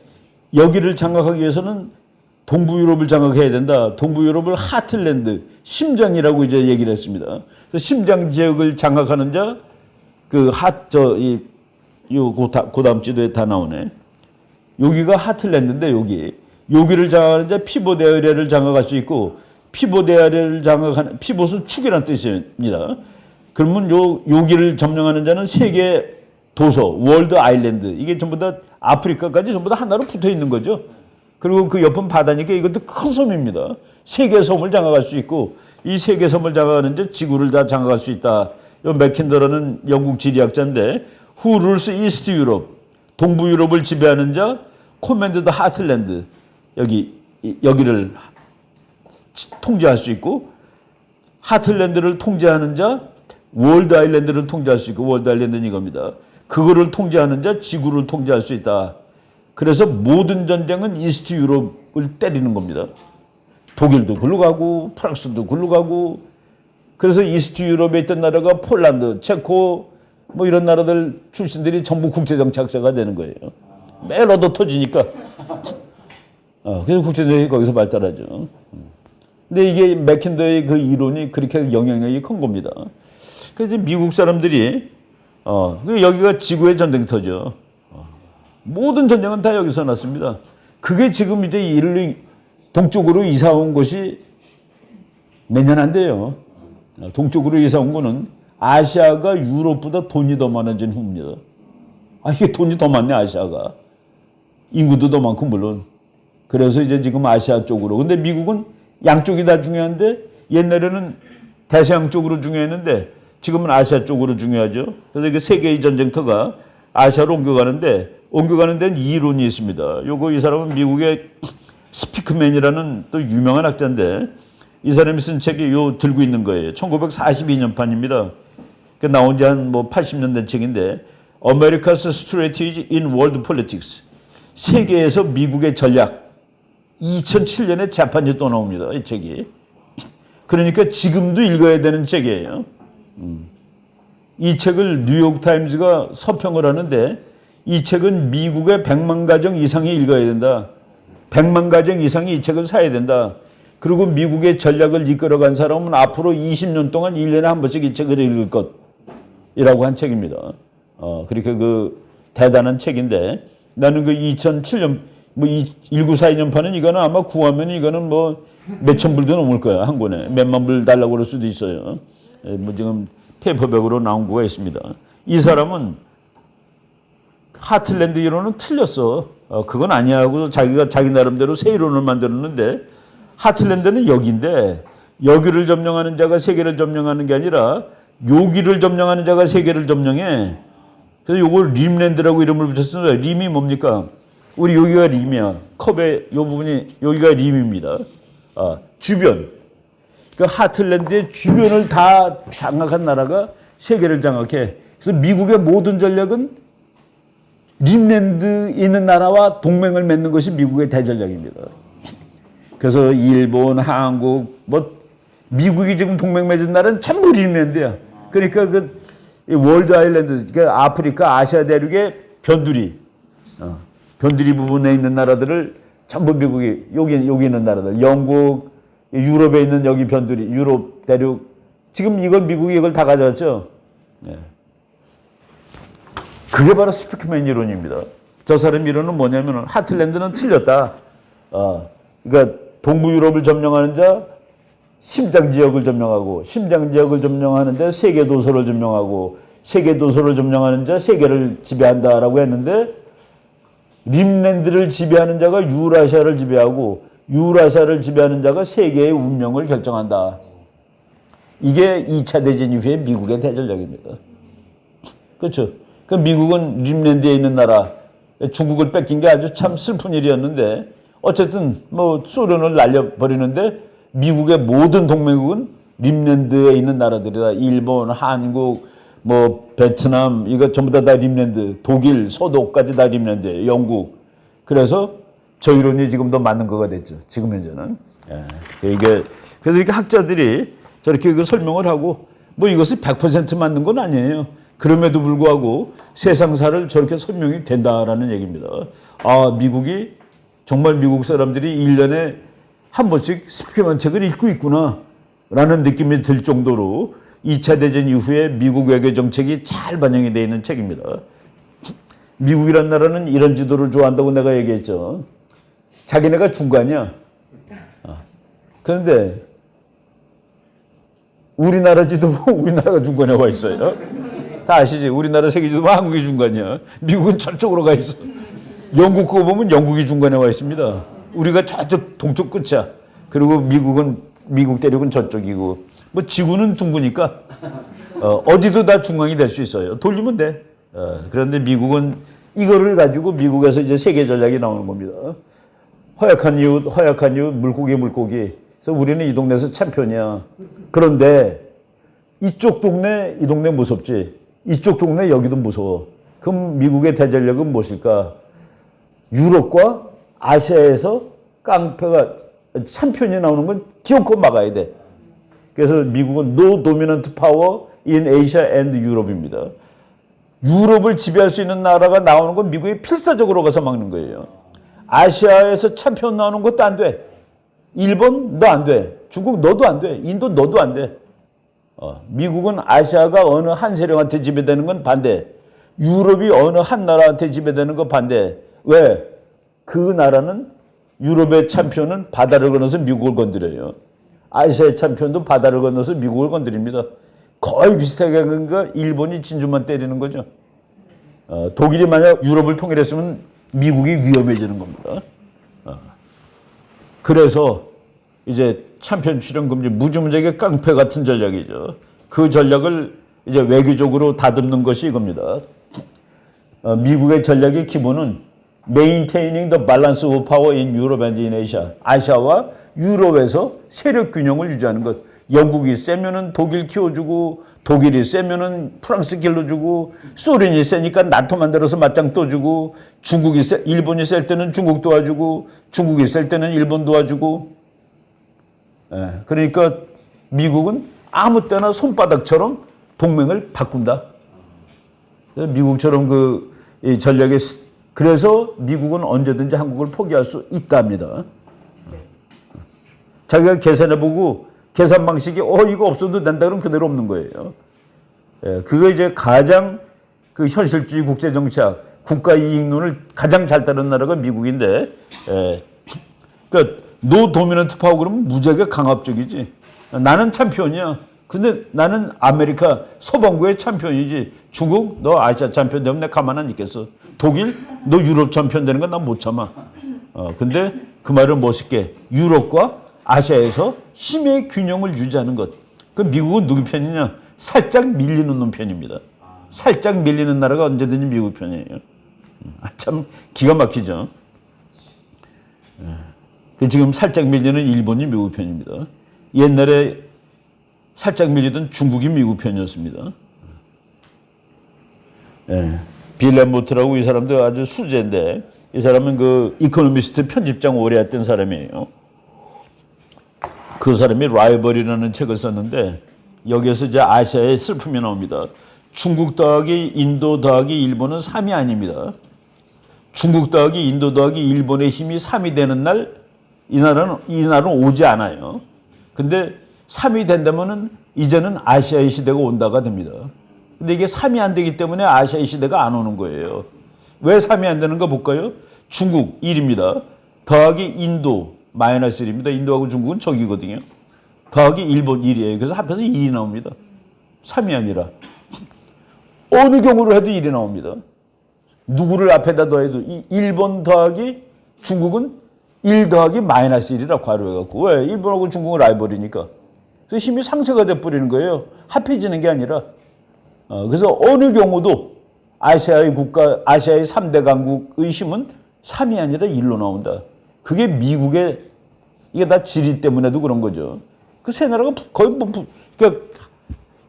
여기를 장악하기 위해서는 동부 유럽을 장악해야 된다. 동부 유럽을 하틀랜드, 심장이라고 이제 얘기를 했습니다. 그래서 심장 지역을 장악하는 자, 그 다음 지도에 다 나오네. 여기가 하틀랜드인데 여기를 장악하는 자 피봇 에어리아를 장악할 수 있고 피봇 에어리아를 장악하는 피봇은 축이라는 뜻입니다. 그러면 여기를 점령하는 자는 세계 도서, 월드 아일랜드 이게 전부 다 아프리카까지 전부 다 하나로 붙어 있는 거죠. 그리고 그 옆은 바다니까 이것도 큰 섬입니다. 세계 섬을 장악할 수 있고 이 세계 섬을 장악하는 자 지구를 다 장악할 수 있다. 이 맥킨더라는 영국 지리학자인데 Who rules East Europe? 동부 유럽을 지배하는 자 Command the Heartland 여기를 통제할 수 있고 하틀랜드를 통제하는 자 월드 아일랜드를 통제할 수 있고 월드 아일랜드는 이겁니다. 그거를 통제하는 자 지구를 통제할 수 있다. 그래서 모든 전쟁은 이스트 유럽을 때리는 겁니다. 독일도 글로 가고 프랑스도 글로 가고 그래서 이스트 유럽에 있던 나라가 폴란드, 체코 뭐 이런 나라들 출신들이 전부 국제정치학자가 되는 거예요. 매일 얻어 터지니까. 그래서 국제정치학이 거기서 발달하죠. 근데 이게 맥킨더의 그 이론이 그렇게 영향력이 큰 겁니다. 그래서 미국 사람들이 여기가 지구의 전쟁터죠. 모든 전쟁은 다 여기서 났습니다. 그게 지금 이제 인류 동쪽으로 이사 온 것이 몇 년 안 돼요. 동쪽으로 이사 온 거는 아시아가 유럽보다 돈이 더 많아진 후입니다. 이게 돈이 더 많네, 아시아가. 인구도 더 많고, 물론. 그래서 이제 지금 아시아 쪽으로. 근데 미국은 양쪽이 다 중요한데, 옛날에는 대서양 쪽으로 중요했는데, 지금은 아시아 쪽으로 중요하죠. 그래서 이게 세계의 전쟁터가 아시아로 옮겨가는 데는 이론이 있습니다. 이 사람은 미국의 스피크맨이라는 또 유명한 학자인데, 이 사람이 쓴 책이 들고 있는 거예요. 1942년판입니다. 나온 지 한 80년 된 책인데, America's Strategy in World Politics. 세계에서 미국의 전략. 2007년에 재판이 또 나옵니다. 이 책이. 그러니까 지금도 읽어야 되는 책이에요. 이 책을 뉴욕타임즈가 서평을 하는데, 이 책은 미국의 100만 가정 이상이 읽어야 된다. 100만 가정 이상이 이 책을 사야 된다. 그리고 미국의 전략을 이끌어간 사람은 앞으로 20년 동안 1년에 한 번씩 이 책을 읽을 것이라고 한 책입니다. 그렇게 그 대단한 책인데, 나는 그 2007년, 1942년판은 이거는 아마 구하면 이거는 몇천 불도 넘을 거야, 한 권에. 몇만 불 달라고 그럴 수도 있어요. 지금 페이퍼백으로 나온 거가 있습니다. 이 사람은 하틀랜드 이론은 틀렸어. 그건 아니야 하고 자기가 자기 나름대로 새 이론을 만들었는데, 하틀랜드는 여기인데, 여기를 점령하는 자가 세계를 점령하는 게 아니라 여기를 점령하는 자가 세계를 점령해. 그래서 요걸 림랜드라고 이름을 붙였습니다. 림이 뭡니까? 우리 여기가 림이야. 컵의 요 부분이 여기가 림입니다. 주변. 그 하틀랜드의 주변을 다 장악한 나라가 세계를 장악해. 그래서 미국의 모든 전략은 림랜드 있는 나라와 동맹을 맺는 것이 미국의 대전략입니다. 그래서 일본, 한국, 미국이 지금 동맹 맺은 나라는 전부 림랜드야. 그러니까 그 월드 아일랜드, 그러니까 아프리카, 아시아 대륙의 변두리 부분에 있는 나라들을 전부 미국이 여기 있는 나라들, 영국, 유럽에 있는 여기 변두리, 유럽 대륙, 지금 미국이 이걸 다 가져갔죠. 그게 바로 스피크맨 이론입니다. 저 사람 이론은 뭐냐면 하틀랜드는 틀렸다. 그러니까 동부 유럽을 점령하는 자 심장 지역을 점령하고, 심장 지역을 점령하는 자 세계 도서를 점령하고, 세계 도서를 점령하는 자 세계를 지배한다라고 했는데, 림랜드를 지배하는 자가 유라시아를 지배하고, 유라시아를 지배하는 자가 세계의 운명을 결정한다. 이게 2차 대전 이후에 미국의 대전략입니다. 그렇죠? 그 미국은 림랜드에 있는 나라, 중국을 뺏긴 게 아주 참 슬픈 일이었는데, 어쨌든 소련을 날려버리는데, 미국의 모든 동맹국은 림랜드에 있는 나라들이다. 일본, 한국, 베트남, 이거 전부 다 림랜드, 독일, 서독까지 다 림랜드예요. 영국. 그래서 저 이론이 지금 더 맞는 거가 됐죠. 지금 현재는. 그래서 이렇게 학자들이 저렇게 그 설명을 하고, 이것이 100% 맞는 건 아니에요. 그럼에도 불구하고 세상사를 저렇게 설명이 된다라는 얘기입니다. 미국이 정말 미국 사람들이 1년에 한 번씩 스피크맨 책을 읽고 있구나 라는 느낌이 들 정도로 2차 대전 이후에 미국 외교 정책이 잘 반영이 되어 있는 책입니다. 미국이란 나라는 이런 지도를 좋아한다고 내가 얘기했죠. 자기네가 중간이야. 그런데 우리나라 지도 우리나라가 중간에 와 있어요. 다 아시지? 우리나라 세계 지도 한국이 중간이야. 미국은 저쪽으로 가 있어. 영국 거 보면 영국이 중간에 와 있습니다. 우리가 저쪽 동쪽 끝이야. 그리고 미국 대륙은 저쪽이고, 지구는 둥그니까 어디도 다 중앙이 될 수 있어요. 돌리면 돼. 그런데 미국은 이거를 가지고 미국에서 이제 세계 전략이 나오는 겁니다. 허약한 이웃, 물고기. 그래서 우리는 이 동네에서 챔피언이야. 그런데 이쪽 동네, 이 동네 무섭지. 이쪽 동네 여기도 무서워. 그럼 미국의 대전략은 무엇일까? 유럽과 아시아에서 깡패가 챔피언이 나오는 건 기어코 막아야 돼. 그래서 미국은 No Dominant Power in Asia and Europe입니다. 유럽을 지배할 수 있는 나라가 나오는 건 미국이 필사적으로 가서 막는 거예요. 아시아에서 챔피언 나오는 것도 안 돼. 일본 너 안 돼. 중국 너도 안 돼. 인도 너도 안 돼. 미국은 아시아가 어느 한 세력한테 지배되는 건 반대. 유럽이 어느 한 나라한테 지배되는 건 반대. 왜? 그 나라는 유럽의 챔피언은 바다를 건너서 미국을 건드려요. 아시아의 챔피언도 바다를 건너서 미국을 건드립니다. 거의 비슷하게 하니까 일본이 진주만 때리는 거죠. 독일이 만약 유럽을 통일했으면 미국이 위험해지는 겁니다. 그래서 이제 챔피언 출연 금지 무지무지하게 깡패 같은 전략이죠. 그 전략을 이제 외교적으로 다듬는 것이 이겁니다. 미국의 전략의 기본은 Maintaining the balance of power in Europe and in Asia. 아시아와 유럽에서 세력 균형을 유지하는 것. 영국이 세면은 독일 키워주고, 독일이 세면은 프랑스 길러주고, 소련이 세니까 나토 만들어서 맞짱 떠주고, 일본이 셀 때는 중국 도와주고, 중국이 셀 때는 일본 도와주고. 그러니까 미국은 아무 때나 손바닥처럼 동맹을 바꾼다. 미국처럼 이 전략에, 그래서 미국은 언제든지 한국을 포기할 수 있답니다. 자기가 계산해보고 계산 방식이 이거 없어도 된다 그러면 그대로 없는 거예요. 그거 이제 가장 그 현실주의 국제정치학, 국가 이익론을 가장 잘 따르는 나라가 미국인데, 그러니까 노 도미넌트 파워 그러면 무지하게 강압적이지. 나는 챔피언이야. 근데 나는 아메리카 서방구의 챔피언이지. 중국 너 아시아 챔피언 되면 내가 가만 안 있겠어. 독일 너 유럽 챔피언 되는 건 난 못 참아. 근데 그 말을 멋있게 유럽과 아시아에서 힘의 균형을 유지하는 것. 그 미국은 누구 편이냐? 살짝 밀리는 놈 편입니다. 살짝 밀리는 나라가 언제든지 미국 편이에요. 참 기가 막히죠. 지금 살짝 밀리는 일본이 미국 편입니다. 옛날에 살짝 밀리던 중국이 미국 편이었습니다. 빌렌 모트라고 이 사람도 아주 수제인데, 이 사람은 그 이코노미스트 편집장 오래 했던 사람이에요. 그 사람이 라이벌이라는 책을 썼는데, 여기에서 이제 아시아의 슬픔이 나옵니다. 중국 더하기 인도 더하기 일본은 3이 아닙니다. 중국 더하기 인도 더하기 일본의 힘이 3이 되는 날, 이 나라는 오지 않아요. 근데 3이 된다면은 이제는 아시아의 시대가 온다가 됩니다. 근데 이게 3이 안 되기 때문에 아시아의 시대가 안 오는 거예요. 왜 3이 안 되는가 볼까요? 중국 1입니다. 더하기 인도 마이너스 1입니다. 인도하고 중국은 적이거든요. 더하기 일본 1이에요. 그래서 합해서 1이 나옵니다. 3이 아니라. 어느 경우로 해도 1이 나옵니다. 누구를 앞에다 더해도 일본 더하기 중국은 1 더하기 마이너스 1이라 괄호해갖고. 왜? 일본하고 중국은 라이벌이니까. 그래서 힘이 상쇄가 돼버리는 거예요. 합해지는 게 아니라. 그래서 어느 경우도 아시아의 3대 강국의 힘은 3이 아니라 1로 나온다. 그게 미국의, 이게 다 지리 때문에도 그런 거죠. 그 세 나라가 거의 그러니까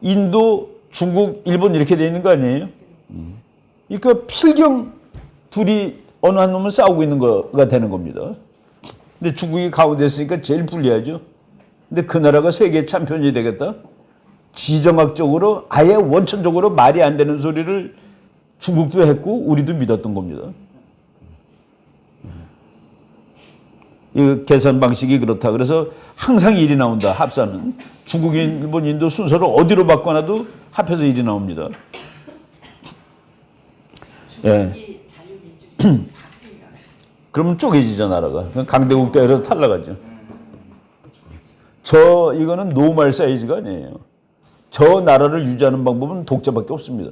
인도, 중국, 일본 이렇게 돼 있는 거 아니에요? 그러니까 필경 둘이 어느 한 놈은 싸우고 있는 거가 되는 겁니다. 근데 중국이 가운데 있으니까 제일 불리하죠. 근데 그 나라가 세계 챔피언이 되겠다? 지정학적으로 아예 원천적으로 말이 안 되는 소리를 중국도 했고 우리도 믿었던 겁니다. 이 계산 방식이 그렇다. 그래서 항상 1이 나온다. 합산은. 중국, 일본, 인도 순서를 어디로 바꿔놔도 합해서 1이 나옵니다. 그러면 쪼개지죠, 나라가. 강대국 대회에서 탈락하죠. 이거는 노멀 사이즈가 아니에요. 저 나라를 유지하는 방법은 독재밖에 없습니다.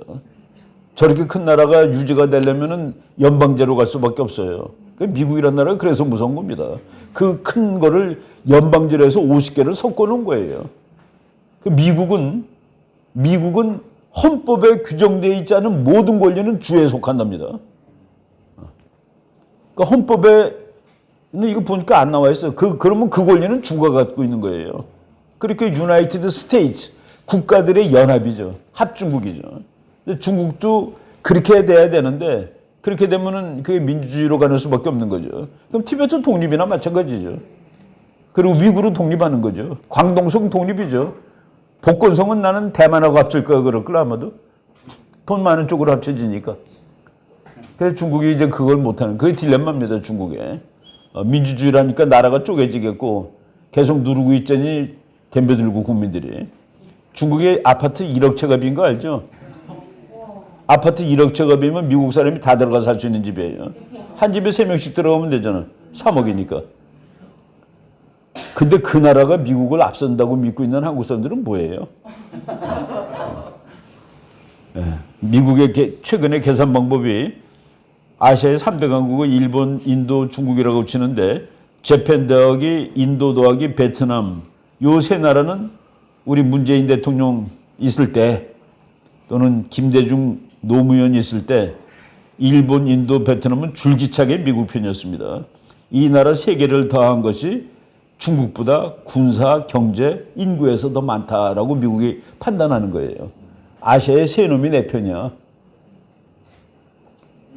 저렇게 큰 나라가 유지가 되려면은 연방제로 갈 수밖에 없어요. 미국이라는 나라가 그래서 무서운 겁니다. 그 큰 거를 연방제로 해서 50개를 섞어 놓은 거예요. 미국은 헌법에 규정되어 있지 않은 모든 권리는 주에 속한답니다. 그러니까 헌법에 이거 보니까 안 나와 있어요. 그러면 그 권리는 주가 갖고 있는 거예요. 그렇게 유나이티드 스테이츠 국가들의 연합이죠. 합중국이죠. 근데 중국도 그렇게 돼야 되는데 그렇게 되면은 그게 민주주의로 가는 수밖에 없는 거죠. 그럼 티베트 독립이나 마찬가지죠. 그리고 위구르 독립하는 거죠. 광동성 독립이죠. 복건성은 나는 대만하고 합칠 거야 그럴 걸 아마도. 돈 많은 쪽으로 합쳐지니까. 그래서 중국이 이제 그걸 못하는 그게 딜레마입니다. 중국에. 민주주의라니까 나라가 쪼개지겠고 계속 누르고 있자니 덤벼들고 국민들이. 중국의 아파트 1억 채가 빈 거 알죠? 아파트 1억 채가 비면 미국 사람이 다 들어가 살 수 있는 집이에요. 한 집에 3명씩 들어가면 되잖아. 3억이니까. 근데 그 나라가 미국을 앞선다고 믿고 있는 한국 사람들은 뭐예요? 미국의 최근의 계산 방법이 아시아의 3대 강국은 일본, 인도, 중국이라고 치는데 재팬 더하기 인도 더하기 베트남 요 세 나라는 우리 문재인 대통령 있을 때 또는 김대중 노무현 있을 때 일본, 인도, 베트남은 줄기차게 미국 편이었습니다. 이 나라 세 개를 더한 것이 중국보다 군사, 경제, 인구에서 더 많다라고 미국이 판단하는 거예요. 아시아의 세 놈이 내 편이야.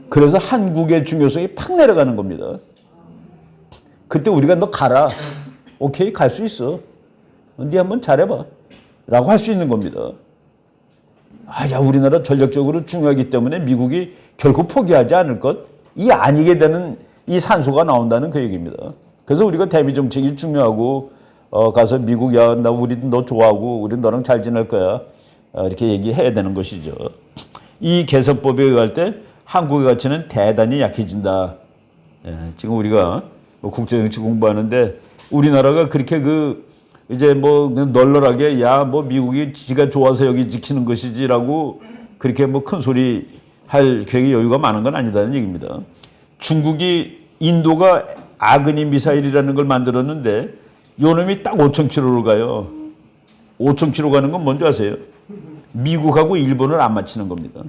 그래서 한국의 중요성이 팍 내려가는 겁니다. 그때 우리가 너 가라. 오케이, 갈 수 있어. 네 한번 잘해봐. 라고 할 수 있는 겁니다. 야, 우리나라 전략적으로 중요하기 때문에 미국이 결코 포기하지 않을 것. 이 아니게 되는 이 산소가 나온다는 그 얘기입니다. 그래서 우리가 대미 정책이 중요하고 가서 미국 야, 나 우리도 너 좋아하고 우리 너랑 잘 지낼 거야. 이렇게 얘기해야 되는 것이죠. 이 개선법에 의할 때 한국의 가치는 대단히 약해진다. 지금 우리가 국제정치 공부하는데 우리나라가 그렇게 이제 널널하게 야, 미국이 지가 좋아서 여기 지키는 것이지라고 그렇게 큰 소리 할 그렇게 여유가 많은 건 아니다는 얘기입니다. 중국이 인도가 아그니 미사일이라는 걸 만들었는데 요놈이 딱 5,000km를 가요. 5,000km 가는 건 뭔지 아세요? 미국하고 일본을 안 맞히는 겁니다.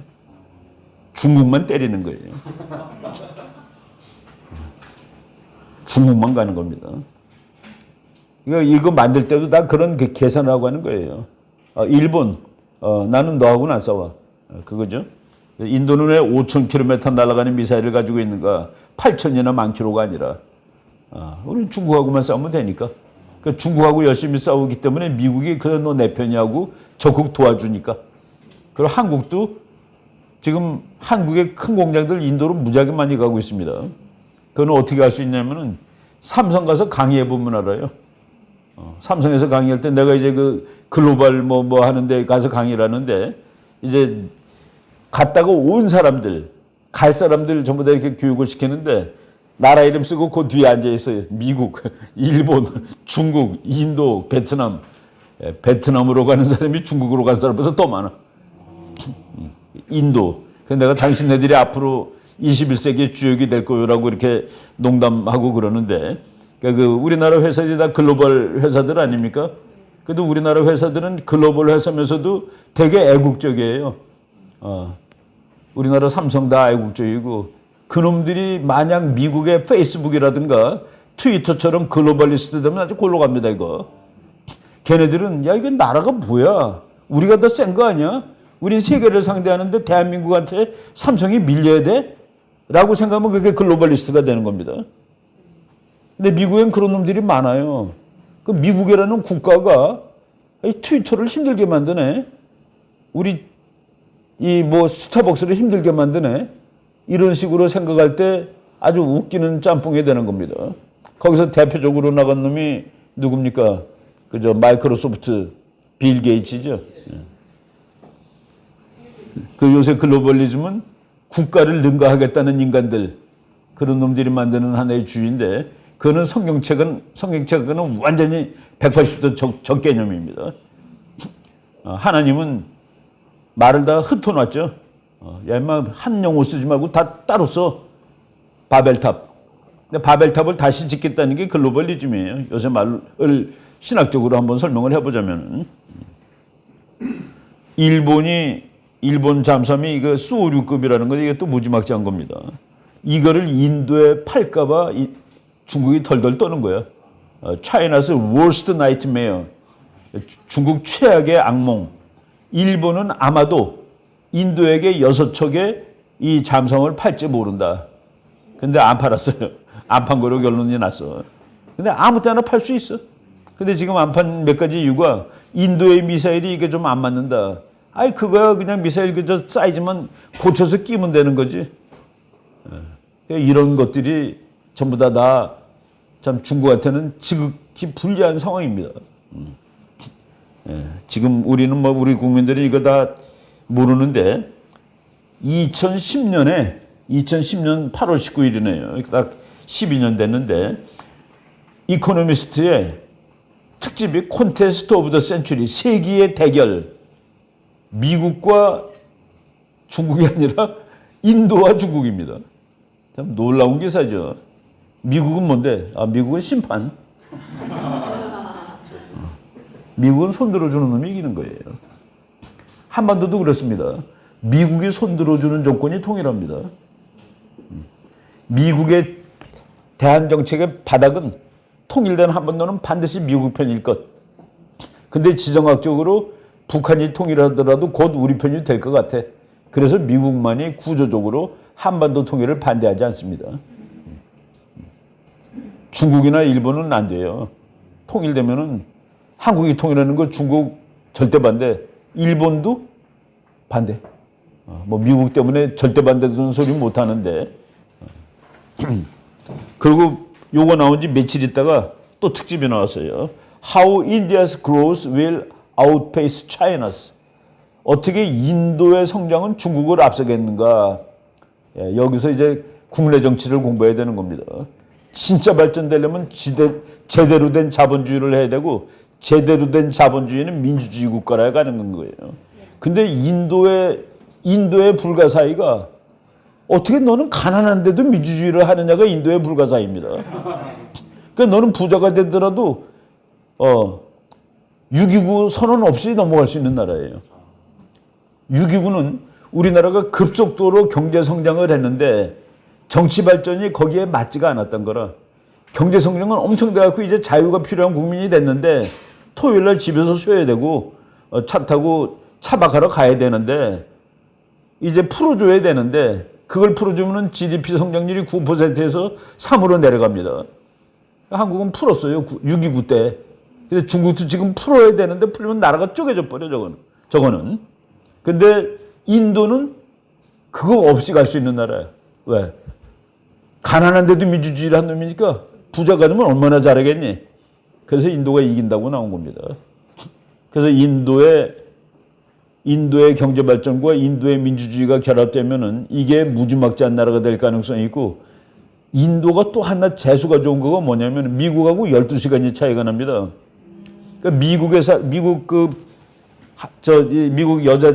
중국만 때리는 거예요. 중국만 가는 겁니다. 이거 만들 때도 다 그런 계산을 하고 하는 거예요. 일본, 나는 너하고는 안 싸워. 그거죠. 인도는 왜 5,000km 날아가는 미사일을 가지고 있는가? 8,000이나 만 킬로가 아니라. 우리는 중국하고만 싸우면 되니까. 그러니까 중국하고 열심히 싸우기 때문에 미국이 그래 너 내 편이하고 적극 도와주니까. 그리고 한국도 지금 한국의 큰 공장들 인도로 무지하게 많이 가고 있습니다. 그건 어떻게 할 수 있냐면은 삼성 가서 강의해 보면 알아요. 삼성에서 강의할 때 내가 이제 글로벌 하는데 가서 강의를 하는데 이제 갔다가 온 사람들, 갈 사람들 전부 다 이렇게 교육을 시키는데 나라 이름 쓰고 그 뒤에 앉아 있어요. 미국, 일본, 중국, 인도, 베트남. 베트남으로 가는 사람이 중국으로 간 사람보다 더 많아. 인도. 그래서 내가 당신네들이 앞으로 21세기의 주역이 될 거요라고 이렇게 농담하고 그러는데 그러니까 우리나라 회사들이 다 글로벌 회사들 아닙니까? 그래도 우리나라 회사들은 글로벌 회사면서도 되게 애국적이에요. 우리나라 삼성 다 애국적이고 그놈들이 만약 미국의 페이스북이라든가 트위터처럼 글로벌리스트 되면 아주 골로 갑니다, 이거. 걔네들은 야, 이게 나라가 뭐야? 우리가 더 센 거 아니야? 우린 세계를 상대하는데 대한민국한테 삼성이 밀려야 돼? 라고 생각하면 그게 글로벌리스트가 되는 겁니다. 근데 미국엔 그런 놈들이 많아요. 그 미국이라는 국가가 트위터를 힘들게 만드네. 우리 스타벅스를 힘들게 만드네. 이런 식으로 생각할 때 아주 웃기는 짬뽕이 되는 겁니다. 거기서 대표적으로 나간 놈이 누굽니까? 마이크로소프트 빌 게이츠죠. 요새 글로벌리즘은 국가를 능가하겠다는 인간들, 그런 놈들이 만드는 하나의 주의인데, 그거는 성경책은 완전히 180도 적개념입니다. 하나님은 말을 다 흩어놨죠. 야, 임마, 한 용어 쓰지 말고 다 따로 써. 바벨탑. 근데 바벨탑을 다시 짓겠다는 게 글로벌리즘이에요. 요새 말을 신학적으로 한번 설명을 해보자면. 일본 잠수함이 수호류급이라는 건 이게 또 무지막지한 겁니다. 이거를 인도에 팔까봐 중국이 덜덜 떠는 거야. China's worst nightmare. 중국 최악의 악몽. 일본은 아마도 인도에게 6척의 이 잠수함을 팔지 모른다. 근데 안 팔았어요. 안 판 거로 결론이 났어. 근데 아무 때나 팔 수 있어. 근데 지금 안 판 몇 가지 이유가 인도의 미사일이 이게 좀 안 맞는다. 그거야 그냥 미사일 사이즈만 고쳐서 끼면 되는 거지. 이런 것들이 전부 다 참 중국한테는 지극히 불리한 상황입니다. 지금 우리는 우리 국민들이 이거 다 모르는데 2010년 8월 19일이네요. 딱 12년 됐는데 이코노미스트의 특집이 콘테스트 오브 더 센츄리 세기의 대결 미국과 중국이 아니라 인도와 중국입니다. 참 놀라운 기사죠. 미국은 뭔데? 미국은 심판. 미국은 손들어주는 놈이 이기는 거예요. 한반도도 그렇습니다. 미국이 손들어주는 조건이 통일합니다. 미국의 대한 정책의 바닥은 통일된 한반도는 반드시 미국 편일 것. 근데 지정학적으로 북한이 통일하더라도 곧 우리 편이 될 것 같아. 그래서 미국만이 구조적으로 한반도 통일을 반대하지 않습니다. 중국이나 일본은 안 돼요. 통일되면은 한국이 통일하는 거 중국 절대 반대. 일본도 반대. 뭐 미국 때문에 절대 반대되는 소리 못 하는데. 그리고 요거 나온 지 며칠 있다가 또 특집이 나왔어요. How India's growth will outpace China's. 어떻게 인도의 성장은 중국을 앞서겠는가. 여기서 이제 국내 정치를 공부해야 되는 겁니다. 진짜 발전되려면 제대로 된 자본주의를 해야 되고 제대로 된 자본주의는 민주주의 국가라야 가는 거예요. 근데 인도의 불가사의가 어떻게 너는 가난한데도 민주주의를 하느냐가 인도의 불가사의입니다. 그러니까 너는 부자가 되더라도 6.29 선언 없이 넘어갈 수 있는 나라예요. 6.29는 우리나라가 급속도로 경제 성장을 했는데 정치 발전이 거기에 맞지가 않았던 거라 경제 성장은 엄청 돼갖고 이제 자유가 필요한 국민이 됐는데 토요일 날 집에서 쉬어야 되고 차 타고 차박하러 가야 되는데 이제 풀어줘야 되는데 그걸 풀어주면 GDP 성장률이 9%에서 3으로 내려갑니다. 한국은 풀었어요. 6.29 때. 근데 중국도 지금 풀어야 되는데 풀리면 나라가 쪼개져 버려 저거는. 근데 인도는 그거 없이 갈 수 있는 나라야. 왜? 가난한데도 민주주의를 한 놈이니까 부자가 되면 얼마나 잘하겠니? 그래서 인도가 이긴다고 나온 겁니다. 그래서 인도의 경제 발전과 인도의 민주주의가 결합되면은 이게 무지막지한 나라가 될 가능성이 있고 인도가 또 하나 재수가 좋은 거가 뭐냐면 미국하고 12시간이 차이가 납니다. 그러니까 미국 여자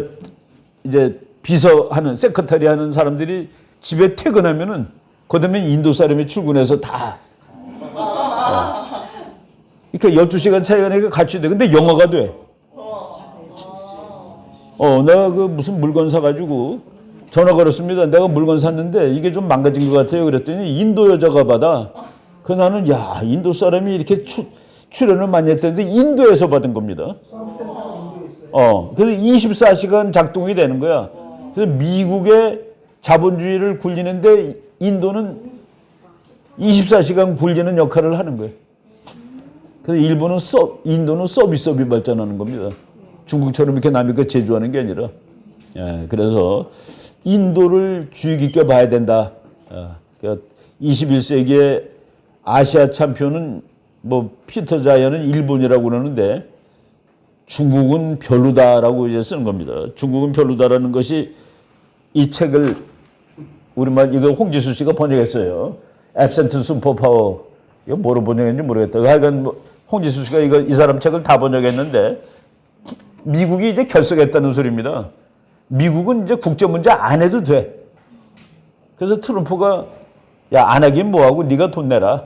이제 비서하는 세크터리 하는 사람들이 집에 퇴근하면은 그다음에 인도 사람이 출근해서 다 그러니까 12시간 차이가 나니까 같이 돼. 근데 영어가 돼. 내가 그 무슨 물건 사가지고 전화 걸었습니다. 내가 물건 샀는데 이게 좀 망가진 것 같아요. 그랬더니 인도 여자가 받아. 그 나는 인도 사람이 이렇게 출연을 많이 했다는데 인도에서 받은 겁니다. 그래서 24시간 작동이 되는 거야. 그래서 미국의 자본주의를 굴리는데 인도는 24시간 굴리는 역할을 하는 거예요. 그래서 인도는 서비스업이 발전하는 겁니다. 중국처럼 이렇게 남의 거 제조하는 게 아니라. 그래서 인도를 주의 깊게 봐야 된다. 21세기의 아시아 챔피언은 뭐 피터 자이언은 일본이라고 그러는데 중국은 별로다라고 이제 쓰는 겁니다. 중국은 별로다라는 것이 이 책을 우리말 이거 홍지수 씨가 번역했어요. Absent Superpower. 이거 뭐로 번역했는지 모르겠다. 하여간 홍지수 씨가 이 사람 책을 다 번역했는데 미국이 이제 결석했다는 소리입니다. 미국은 이제 국제 문제 안 해도 돼. 그래서 트럼프가 안 하긴 뭐하고 네가 돈 내라.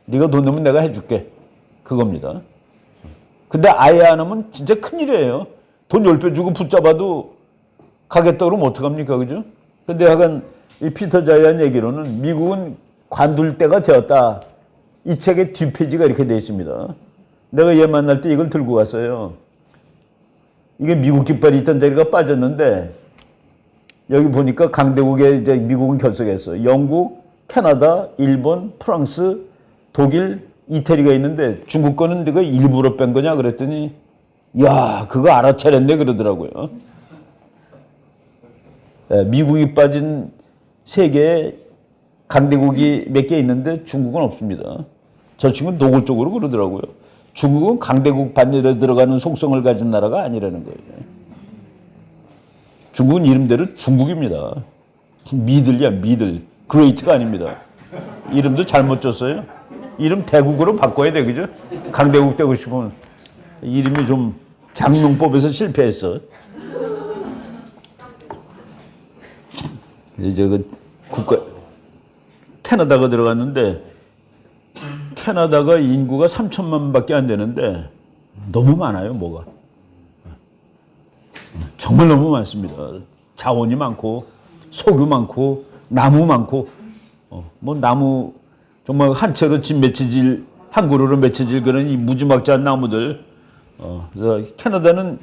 네가 돈 내면 내가 해줄게. 그겁니다. 근데 아예 안 하면 진짜 큰일이에요. 돈 10배 주고 붙잡아도 가겠다 그러면 어떡합니까? 그죠? 근데 약간 이 피터 자이언 얘기로는 미국은 관둘 때가 되었다. 이 책의 뒷페이지가 이렇게 되어 있습니다. 내가 얘 만날 때 이걸 들고 갔어요. 이게 미국 깃발이 있던 자리가 빠졌는데 여기 보니까 강대국에 이제 미국은 결석했어요. 영국, 캐나다, 일본, 프랑스, 독일, 이태리가 있는데 중국 거는 내가 일부러 뺀 거냐 그랬더니 그거 알아차렸네 그러더라고요. 미국이 빠진 세계에 강대국이 몇 개 있는데 중국은 없습니다. 저 친구는 노골적으로 그러더라고요. 중국은 강대국 반열에 들어가는 속성을 가진 나라가 아니라는 거예요. 중국은 이름대로 중국입니다. 미들이야, 미들. 그레이트가 아닙니다. 이름도 잘못 줬어요. 이름 대국으로 바꿔야 돼, 그죠? 강대국 되고 싶으면. 이름이 좀 장명법에서 실패했어. 이제 그 캐나다가 들어갔는데, 캐나다가 인구가 3천만밖에 안 되는데 너무 많아요, 뭐가. 정말 너무 많습니다. 자원이 많고 석유 많고 나무 많고 뭐 나무 정말 한 채로 집 맺혀질 한 그루로 맺혀질 그런 이 무지막지한 나무들. 그래서 캐나다는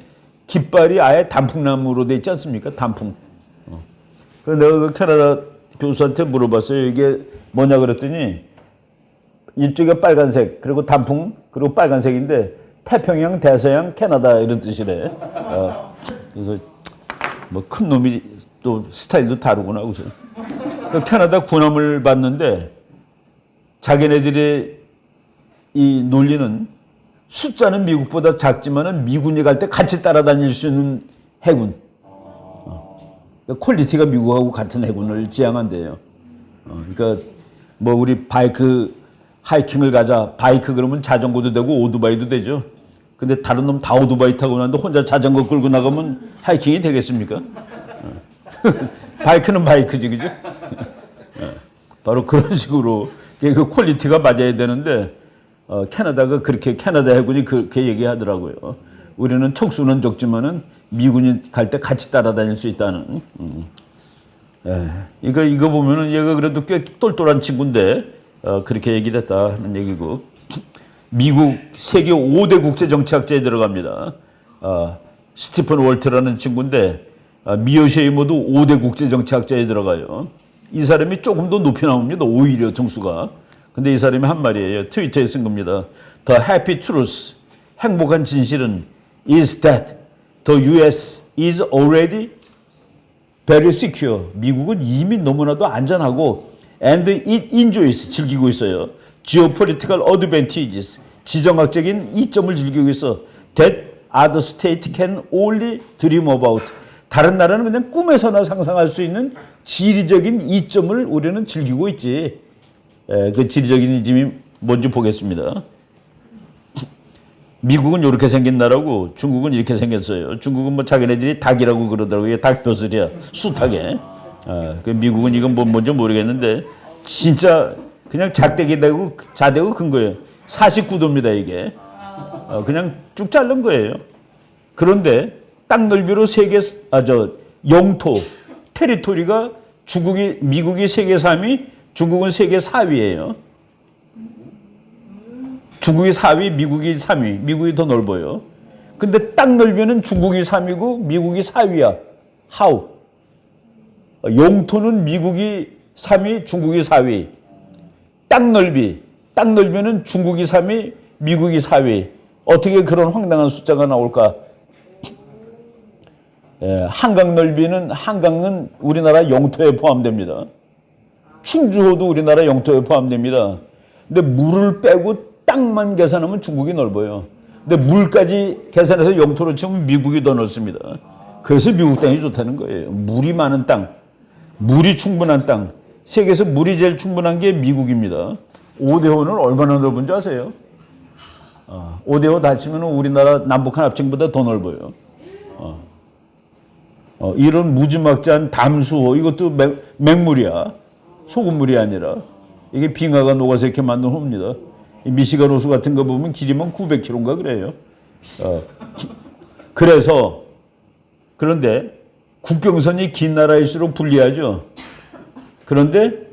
깃발이 아예 단풍나무로 돼 있지 않습니까? 단풍. 내가 그 캐나다 교수한테 물어봤어요. 이게 뭐냐 그랬더니 이쪽에 빨간색 그리고 단풍 그리고 빨간색인데 태평양, 대서양, 캐나다 이런 뜻이래. 그래서 뭐 큰 놈이 또 스타일도 다르구나. 그래서 그 캐나다 군함을 봤는데 자기네들의 이 논리는 숫자는 미국보다 작지만은 미군이 갈 때 같이 따라다닐 수 있는 해군. 퀄리티가 미국하고 같은 해군을 지향한대요. 그러니까 뭐 우리 바이크 하이킹을 가자. 바이크 그러면 자전거도 되고 오토바이도 되죠. 근데 다른 놈 다 오토바이 타고 나는데 혼자 자전거 끌고 나가면 하이킹이 되겠습니까? 바이크는 바이크지, 그죠? 바로 그런 식으로 그 퀄리티가 맞아야 되는데 캐나다가 그렇게 캐나다 해군이 그렇게 얘기하더라고요. 우리는 척수는 적지만은 미군이 갈 때 같이 따라다닐 수 있다는. 이거 보면은 얘가 그래도 꽤 똘똘한 친구인데 그렇게 얘기를 했다는 얘기고. 미국 세계 5대 국제정치학자에 들어갑니다. 스티픈 월트라는 친구인데 미어쉐이머도 5대 국제정치학자에 들어가요. 이 사람이 조금 더 높이 나옵니다. 오히려 등수가. 근데 이 사람이 한 말이에요. 트위터에 쓴 겁니다. The happy truth, 행복한 진실은 is that the US is already very secure. 미국은 이미 너무나도 안전하고 and it enjoys, 즐기고 있어요. geopolitical advantages, 지정학적인 이점을 즐기고 있어. that other state can only dream about. 다른 나라는 그냥 꿈에서나 상상할 수 있는 지리적인 이점을 우리는 즐기고 있지. 그 지리적인 이점이 뭔지 보겠습니다. 미국은 이렇게 생긴 나라고 중국은 이렇게 생겼어요. 중국은 뭐 자기네들이 닭이라고 그러더라고요. 닭벼슬이야. 숱하게. 그 미국은 이건 뭔지 모르겠는데 진짜 그냥 작대기 되고 자대고 큰 거예요. 49도입니다 이게. 그냥 쭉 자른 거예요. 그런데 땅 넓이로 영토, 테리토리가 미국이 세계 3위, 중국은 세계 4위예요. 중국이 4위, 미국이 3위. 미국이 더 넓어요. 근데 땅 넓이는 중국이 3위고 미국이 4위야. How? 영토는 미국이 3위, 중국이 4위. 땅 넓이는 중국이 3위, 미국이 4위. 어떻게 그런 황당한 숫자가 나올까? 한강은 우리나라 영토에 포함됩니다. 충주호도 우리나라 영토에 포함됩니다. 근데 물을 빼고 땅만 계산하면 중국이 넓어요. 근데 물까지 계산해서 영토로 치면 미국이 더 넓습니다. 그래서 미국 땅이 좋다는 거예요. 물이 많은 땅, 물이 충분한 땅. 세계에서 물이 제일 충분한 게 미국입니다. 오대호는 얼마나 넓은지 아세요? 오대호 다 치면 우리나라 남북한 합층보다 더 넓어요. 이런 무지막지한 담수호, 이것도 맹물이야. 소금물이 아니라. 이게 빙하가 녹아서 이렇게 만든 호입니다. 미시간 호수 같은 거 보면 길이면 900km인가 그래요. 그런데 국경선이 긴 나라일수록 불리하죠. 그런데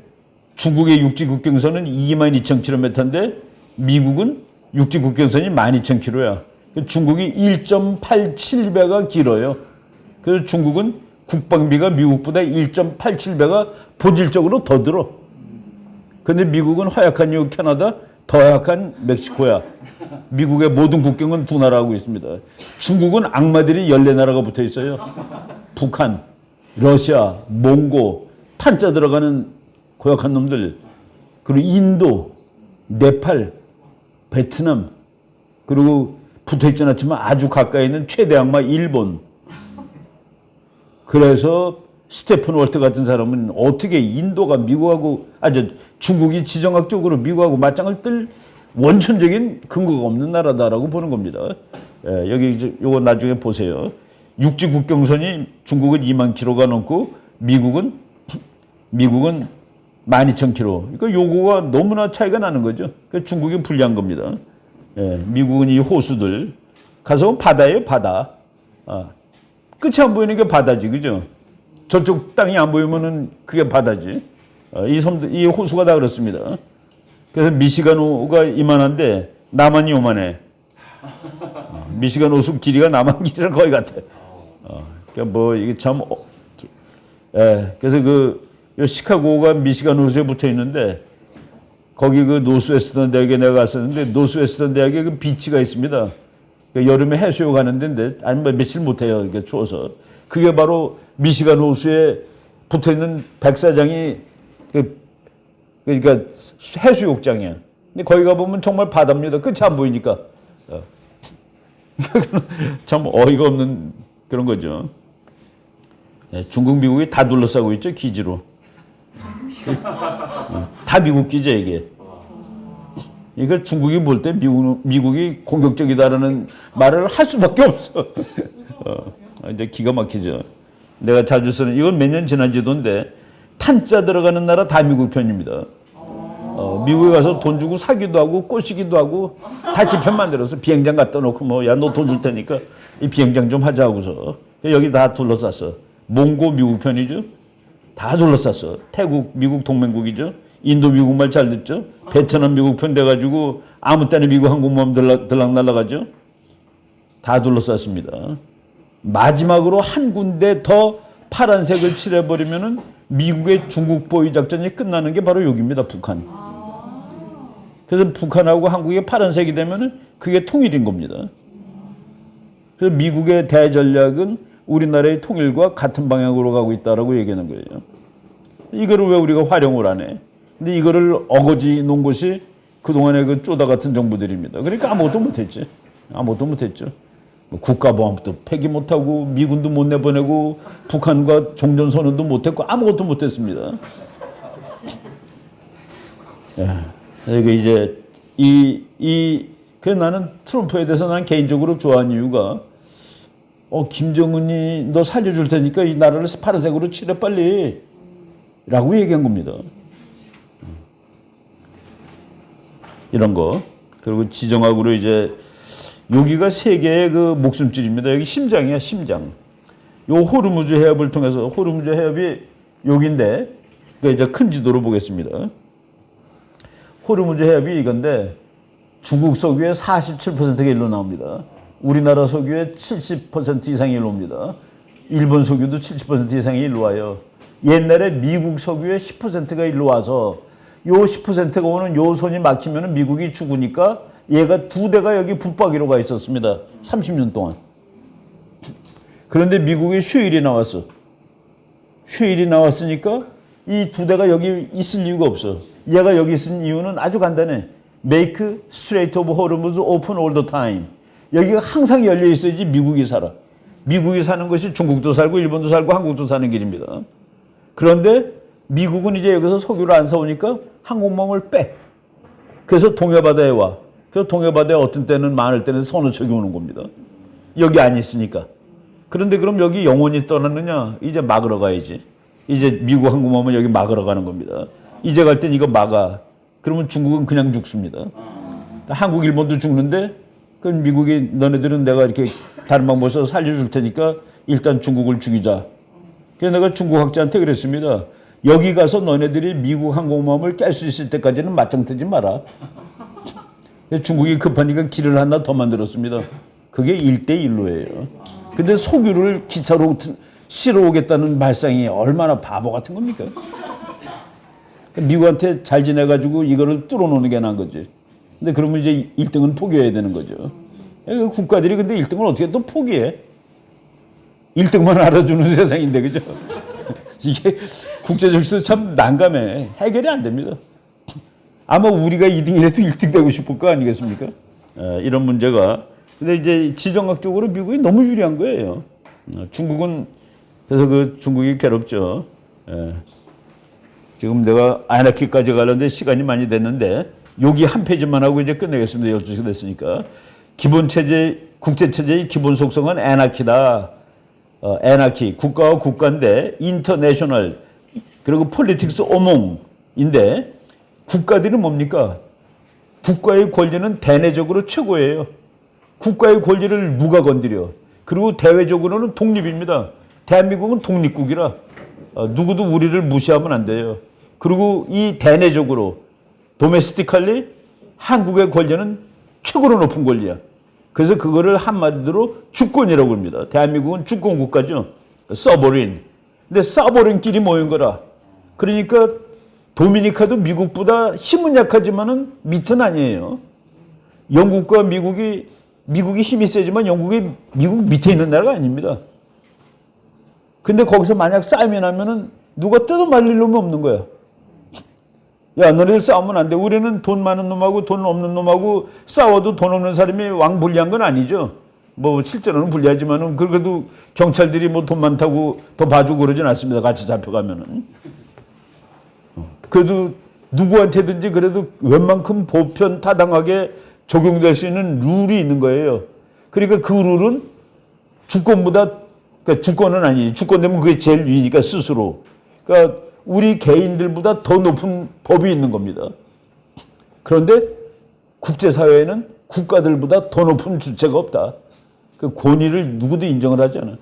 중국의 육지 국경선은 22,000km인데 미국은 육지 국경선이 12,000km야. 중국이 1.87배가 길어요. 그래서 중국은 국방비가 미국보다 1.87배가 본질적으로 더 들어. 근데 미국은 허약한 이후 캐나다, 더 약한 멕시코야. 미국의 모든 국경은 두 나라하고 있습니다. 중국은 악마들이 14나라가 붙어 있어요. 북한, 러시아, 몽고, 탄자 들어가는 고약한 놈들, 그리고 인도, 네팔, 베트남, 그리고 붙어 있지는 않지만 아주 가까이 있는 최대 악마 일본. 그래서 스테픈 월트 같은 사람은 어떻게 인도가 미국하고 중국이 지정학적으로 미국하고 맞짱을 뜰 원천적인 근거가 없는 나라다라고 보는 겁니다. 예, 여기 이제 요거 나중에 보세요. 육지 국경선이 중국은 2만 킬로가 넘고 미국은 12,000km. 그러니까 요거가 너무나 차이가 나는 거죠. 그러니까 중국이 불리한 겁니다. 예, 미국은 이 호수들 가서 바다예요, 바다. 끝이 안 보이는 게 바다지, 그죠? 저쪽 땅이 안 보이면은 그게 바다지. 이 호수가 다 그렇습니다. 그래서 미시간호가 이만한데 남한이 요만해. 미시간 호수 길이가 남한 길이랑 거의 같아. 그러니까 뭐 이게 참. 그래서 요 시카고가 미시간 호수에 붙어 있는데 거기 그 노스웨스턴 대학에 내가 갔었는데 노스웨스턴 대학에 그 비치가 있습니다. 그러니까 여름에 해수욕 하는 데인데 아니면 며칠 못 해요. 이렇게 추워서. 그게 바로 미시간 호수에 붙어 있는 백사장이 그러니까 해수욕장이야. 근데 거기 가 보면 정말 바다입니다. 끝이 안 보이니까. 참 어이가 없는 그런 거죠. 중국, 미국이 다 둘러싸고 있죠, 기지로. 다 미국 기지야, 이게. 그러니까 중국이 볼 때 미국이 공격적이다라는 말을 할 수밖에 없어. 이제 기가 막히죠. 내가 자주 쓰는, 이건 몇 년 지난 지도인데, 탄자 들어가는 나라 다 미국 편입니다. 미국에 가서 돈 주고 사기도 하고 꼬시기도 하고 다 지편 만들어서 비행장 갖다 놓고 뭐, 야, 너 돈 줄 테니까 이 비행장 좀 하자 하고서. 여기 다 둘러쌌어. 몽고 미국 편이죠. 다 둘러쌌어. 태국 미국 동맹국이죠. 인도 미국 말 잘 듣죠. 베트남 미국 편 돼가지고 아무 때나 미국 항공모함 들락 날아가죠. 다 둘러쌌습니다. 마지막으로 한 군데 더 파란색을 칠해버리면은 미국의 중국 보위 작전이 끝나는 게 바로 여기입니다. 북한. 그래서 북한하고 한국이 파란색이 되면은 그게 통일인 겁니다. 그래서 미국의 대전략은 우리나라의 통일과 같은 방향으로 가고 있다라고 얘기하는 거예요. 이거를 왜 우리가 활용을 안 해? 근데 이거를 어거지 놓은 것이 그동안의 그 쪼다 같은 정부들입니다. 그러니까 아무것도 못했지. 아무것도 못했죠. 뭐 국가보안도 폐기 못하고 미군도 못 내보내고 북한과 종전선언도 못했고 아무것도 못했습니다. 이게 이제 그래서 나는 트럼프에 대해서 난 개인적으로 좋아하는 이유가 김정은이 너 살려줄 테니까 이 나라를 파란색으로 칠해 빨리 라고 얘기한 겁니다. 이런 거. 그리고 지정학으로 이제 여기가 세계의 그 목숨줄입니다. 여기 심장이야, 심장. 요 호르무즈 해협을 통해서 호르무즈 해협이 여기인데 그러니까 이제 큰 지도로 보겠습니다. 호르무즈 해협이 이건데 중국 석유의 47%가 일로 나옵니다. 우리나라 석유의 70% 이상이 일로 옵니다. 일본 석유도 70% 이상이 일로 와요. 옛날에 미국 석유의 10%가 일로 와서 요 10%가 오는 요 선이 막히면 미국이 죽으니까 얘가 두 대가 여기 붙박이로 가 있었습니다. 30년 동안. 그런데 미국이 쉐일이 나왔어. 쉐일이 나왔으니까 이 두 대가 여기 있을 이유가 없어. 얘가 여기 있은 이유는 아주 간단해. Make Strait of Hormuz open all the time. 여기가 항상 열려 있어야지 미국이 살아. 미국이 사는 것이 중국도 살고 일본도 살고 한국도 사는 길입니다. 그런데 미국은 이제 여기서 석유를 안 사오니까 항공모함을 빼. 그래서 동해바다에 와. 그래서 동해바다에 어떤 때는 많을 때는 서너 척이 오는 겁니다. 여기 안 있으니까. 그런데 그럼 여기 영원히 떠나느냐? 이제 막으러 가야지. 이제 미국 항공모함은 여기 막으러 가는 겁니다. 이제 갈 땐 이거 막아. 그러면 중국은 그냥 죽습니다. 한국, 일본도 죽는데 그럼 미국이 너네들은 내가 이렇게 다른 방법 써서 살려줄 테니까 일단 중국을 죽이자. 그래서 내가 중국 학자한테 그랬습니다. 여기 가서 너네들이 미국 항공모함을 깰 수 있을 때까지는 맞짱 뜨지 마라. 중국이 급하니까 길을 하나 더 만들었습니다. 그게 1대1로예요. 근데 석유를 기차로 실어 오겠다는 발상이 얼마나 바보 같은 겁니까? 미국한테 잘 지내가지고 이거를 뚫어놓는 게 나은 거지. 근데 그러면 이제 1등은 포기해야 되는 거죠. 국가들이 근데 1등을 어떻게 또 포기해? 1등만 알아주는 세상인데, 그죠? 이게 국제적으로 참 난감해. 해결이 안 됩니다. 아마 우리가 2등이라도 1등 되고 싶을 거 아니겠습니까? 이런 문제가. 근데 이제 지정학적으로 미국이 너무 유리한 거예요. 중국은 그래서 그 중국이 괴롭죠. 예. 지금 내가 아나키까지 가려는데 시간이 많이 됐는데 여기 한 페이지만 하고 이제 끝내겠습니다. 12시가 됐으니까. 기본체제, 국제체제의 기본 속성은 애나키다. 애나키, 국가와 국가인데 인터내셔널, 그리고 폴리틱스 오몽인데 국가들이 뭡니까? 국가의 권리는 대내적으로 최고예요. 국가의 권리를 누가 건드려? 그리고 대외적으로는 독립입니다. 대한민국은 독립국이라 누구도 우리를 무시하면 안 돼요. 그리고 이 대내적으로 도메스티칼리 한국의 권리는 최고로 높은 권리야. 그래서 그거를 한마디로 주권이라고 합니다. 대한민국은 주권 국가죠. 서버린. 근데 서버린끼리 모인 거라. 그러니까 도미니카도 미국보다 힘은 약하지만은 밑은 아니에요. 영국과 미국이 힘이 세지만 미국 밑에 있는 나라가 아닙니다. 근데 거기서 만약 싸움이 나면은 누가 뜯어 말릴 놈이 없는 거야. 야, 너네들 싸우면 안 돼. 우리는 돈 많은 놈하고 돈 없는 놈하고 싸워도 돈 없는 사람이 왕 불리한 건 아니죠. 뭐 실제로는 불리하지만은 그래도 경찰들이 뭐 돈 많다고 더 봐주고 그러진 않습니다. 같이 잡혀가면은. 그래도 누구한테든지 그래도 웬만큼 보편 타당하게 적용될 수 있는 룰이 있는 거예요. 그러니까 그 룰은 주권보다, 그러니까 주권은 아니에요. 주권 되면 그게 제일 위니까 스스로. 그러니까 우리 개인들보다 더 높은 법이 있는 겁니다. 그런데 국제사회에는 국가들보다 더 높은 주체가 없다. 그 권위를 누구도 인정을 하지 않아.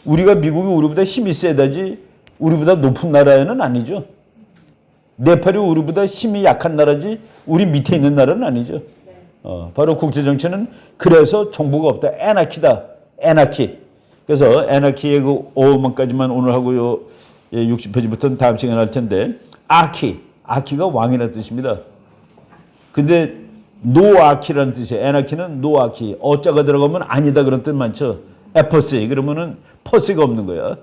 우리가 미국이 우리보다 힘이 세다지 우리보다 높은 나라에는 아니죠. 네팔이 우리보다 힘이 약한 나라지 우리 밑에 있는 나라는 아니죠. 바로 국제정치는 그래서 정부가 없다. 애나키다. 애나키. 그래서 애나키의 그 5번까지만 오늘 하고요. 60페이지부터는 다음 시간에 할 텐데 아키. 아키가 왕이라는 뜻입니다. 근데 노아키라는 뜻이에요. 애나키는 노아키. 어자가 들어가면 아니다 그런 뜻 많죠. 에퍼시 그러면은 퍼시가 없는 거야.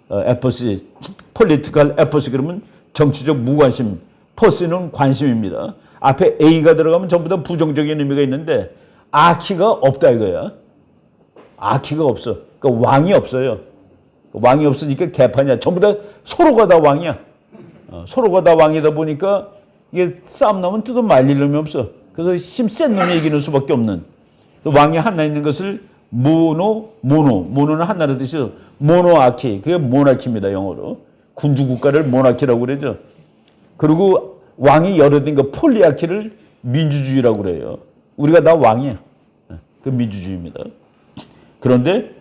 에퍼시. 폴리티컬 에퍼시 그러면 정치적 무관심. 퍼시는 관심입니다. 앞에 A가 들어가면 전부 다 부정적인 의미가 있는데 아키가 없다 이거야. 아키가 없어. 그러니까 왕이 없어요. 왕이 없으니까 개판이야. 전부 다 서로가 다 왕이야. 서로가 다 왕이다 보니까 이게 싸움 나면 뜯어 말릴 놈이 없어. 그래서 힘 센 놈이 이기는 수밖에 없는. 왕이 하나 있는 것을 모노는 하나라는 뜻이죠. 모노아키. 그게 모나키입니다. 영어로. 군주 국가를 모나키라고 그러죠. 그리고 왕이 여러 된 거 폴리아키를 민주주의라고 그래요. 우리가 다 왕이야. 그 민주주의입니다. 그런데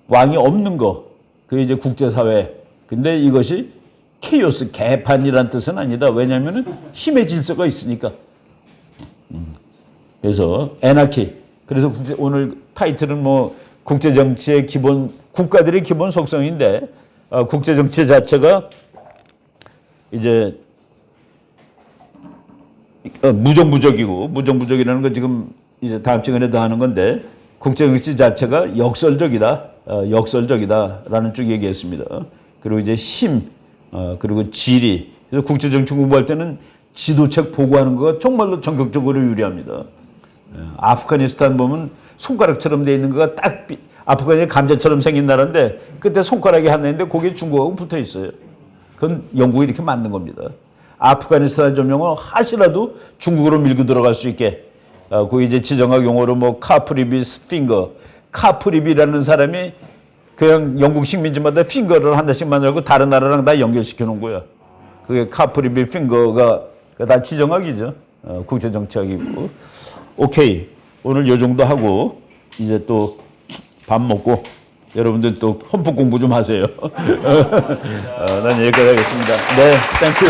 왕이 없는 거, 그게 이제 국제사회. 근데 이것이 케이오스, 개판이란 뜻은 아니다. 왜냐하면 힘의 질서가 있으니까. 그래서 애나키. 그래서 오늘 타이틀은 뭐 국제정치의 기본, 국가들의 기본 속성인데 국제정치 자체가 이제 무정부적이라는 건 지금 이제 다음 시간에 더 하는 건데 국제정치 자체가 역설적이다라는 쭉 얘기했습니다. 그리고 이제 힘, 그리고 지리. 그래서 국제정치 공부할 때는 지도책 보고하는 거가 정말로 전격적으로 유리합니다. 아프가니스탄 보면 손가락처럼 돼 있는 거가 딱 아프간이 감자처럼 생긴 나라인데 그때 손가락이 하나 있는데 거기에 중국하고 붙어 있어요. 그건 영국이 이렇게 만든 겁니다. 아프가니스탄 점령을 하시라도 중국으로 밀고 들어갈 수 있게. 거기 이제 지정학 용어로 뭐 카프리비스 핑거. 카프리비라는 사람이 그냥 영국 식민지마다 핑거를 하나씩 만들고 다른 나라랑 다 연결시켜 놓은 거야. 그게 카프리비 핑거가 다 지정학이죠. 국제정치학이고. 오케이. 오늘 요 정도 하고 이제 또 밥 먹고 여러분들 또 헌법 공부 좀 하세요. 난 여기까지 하겠습니다. 네, 땡큐.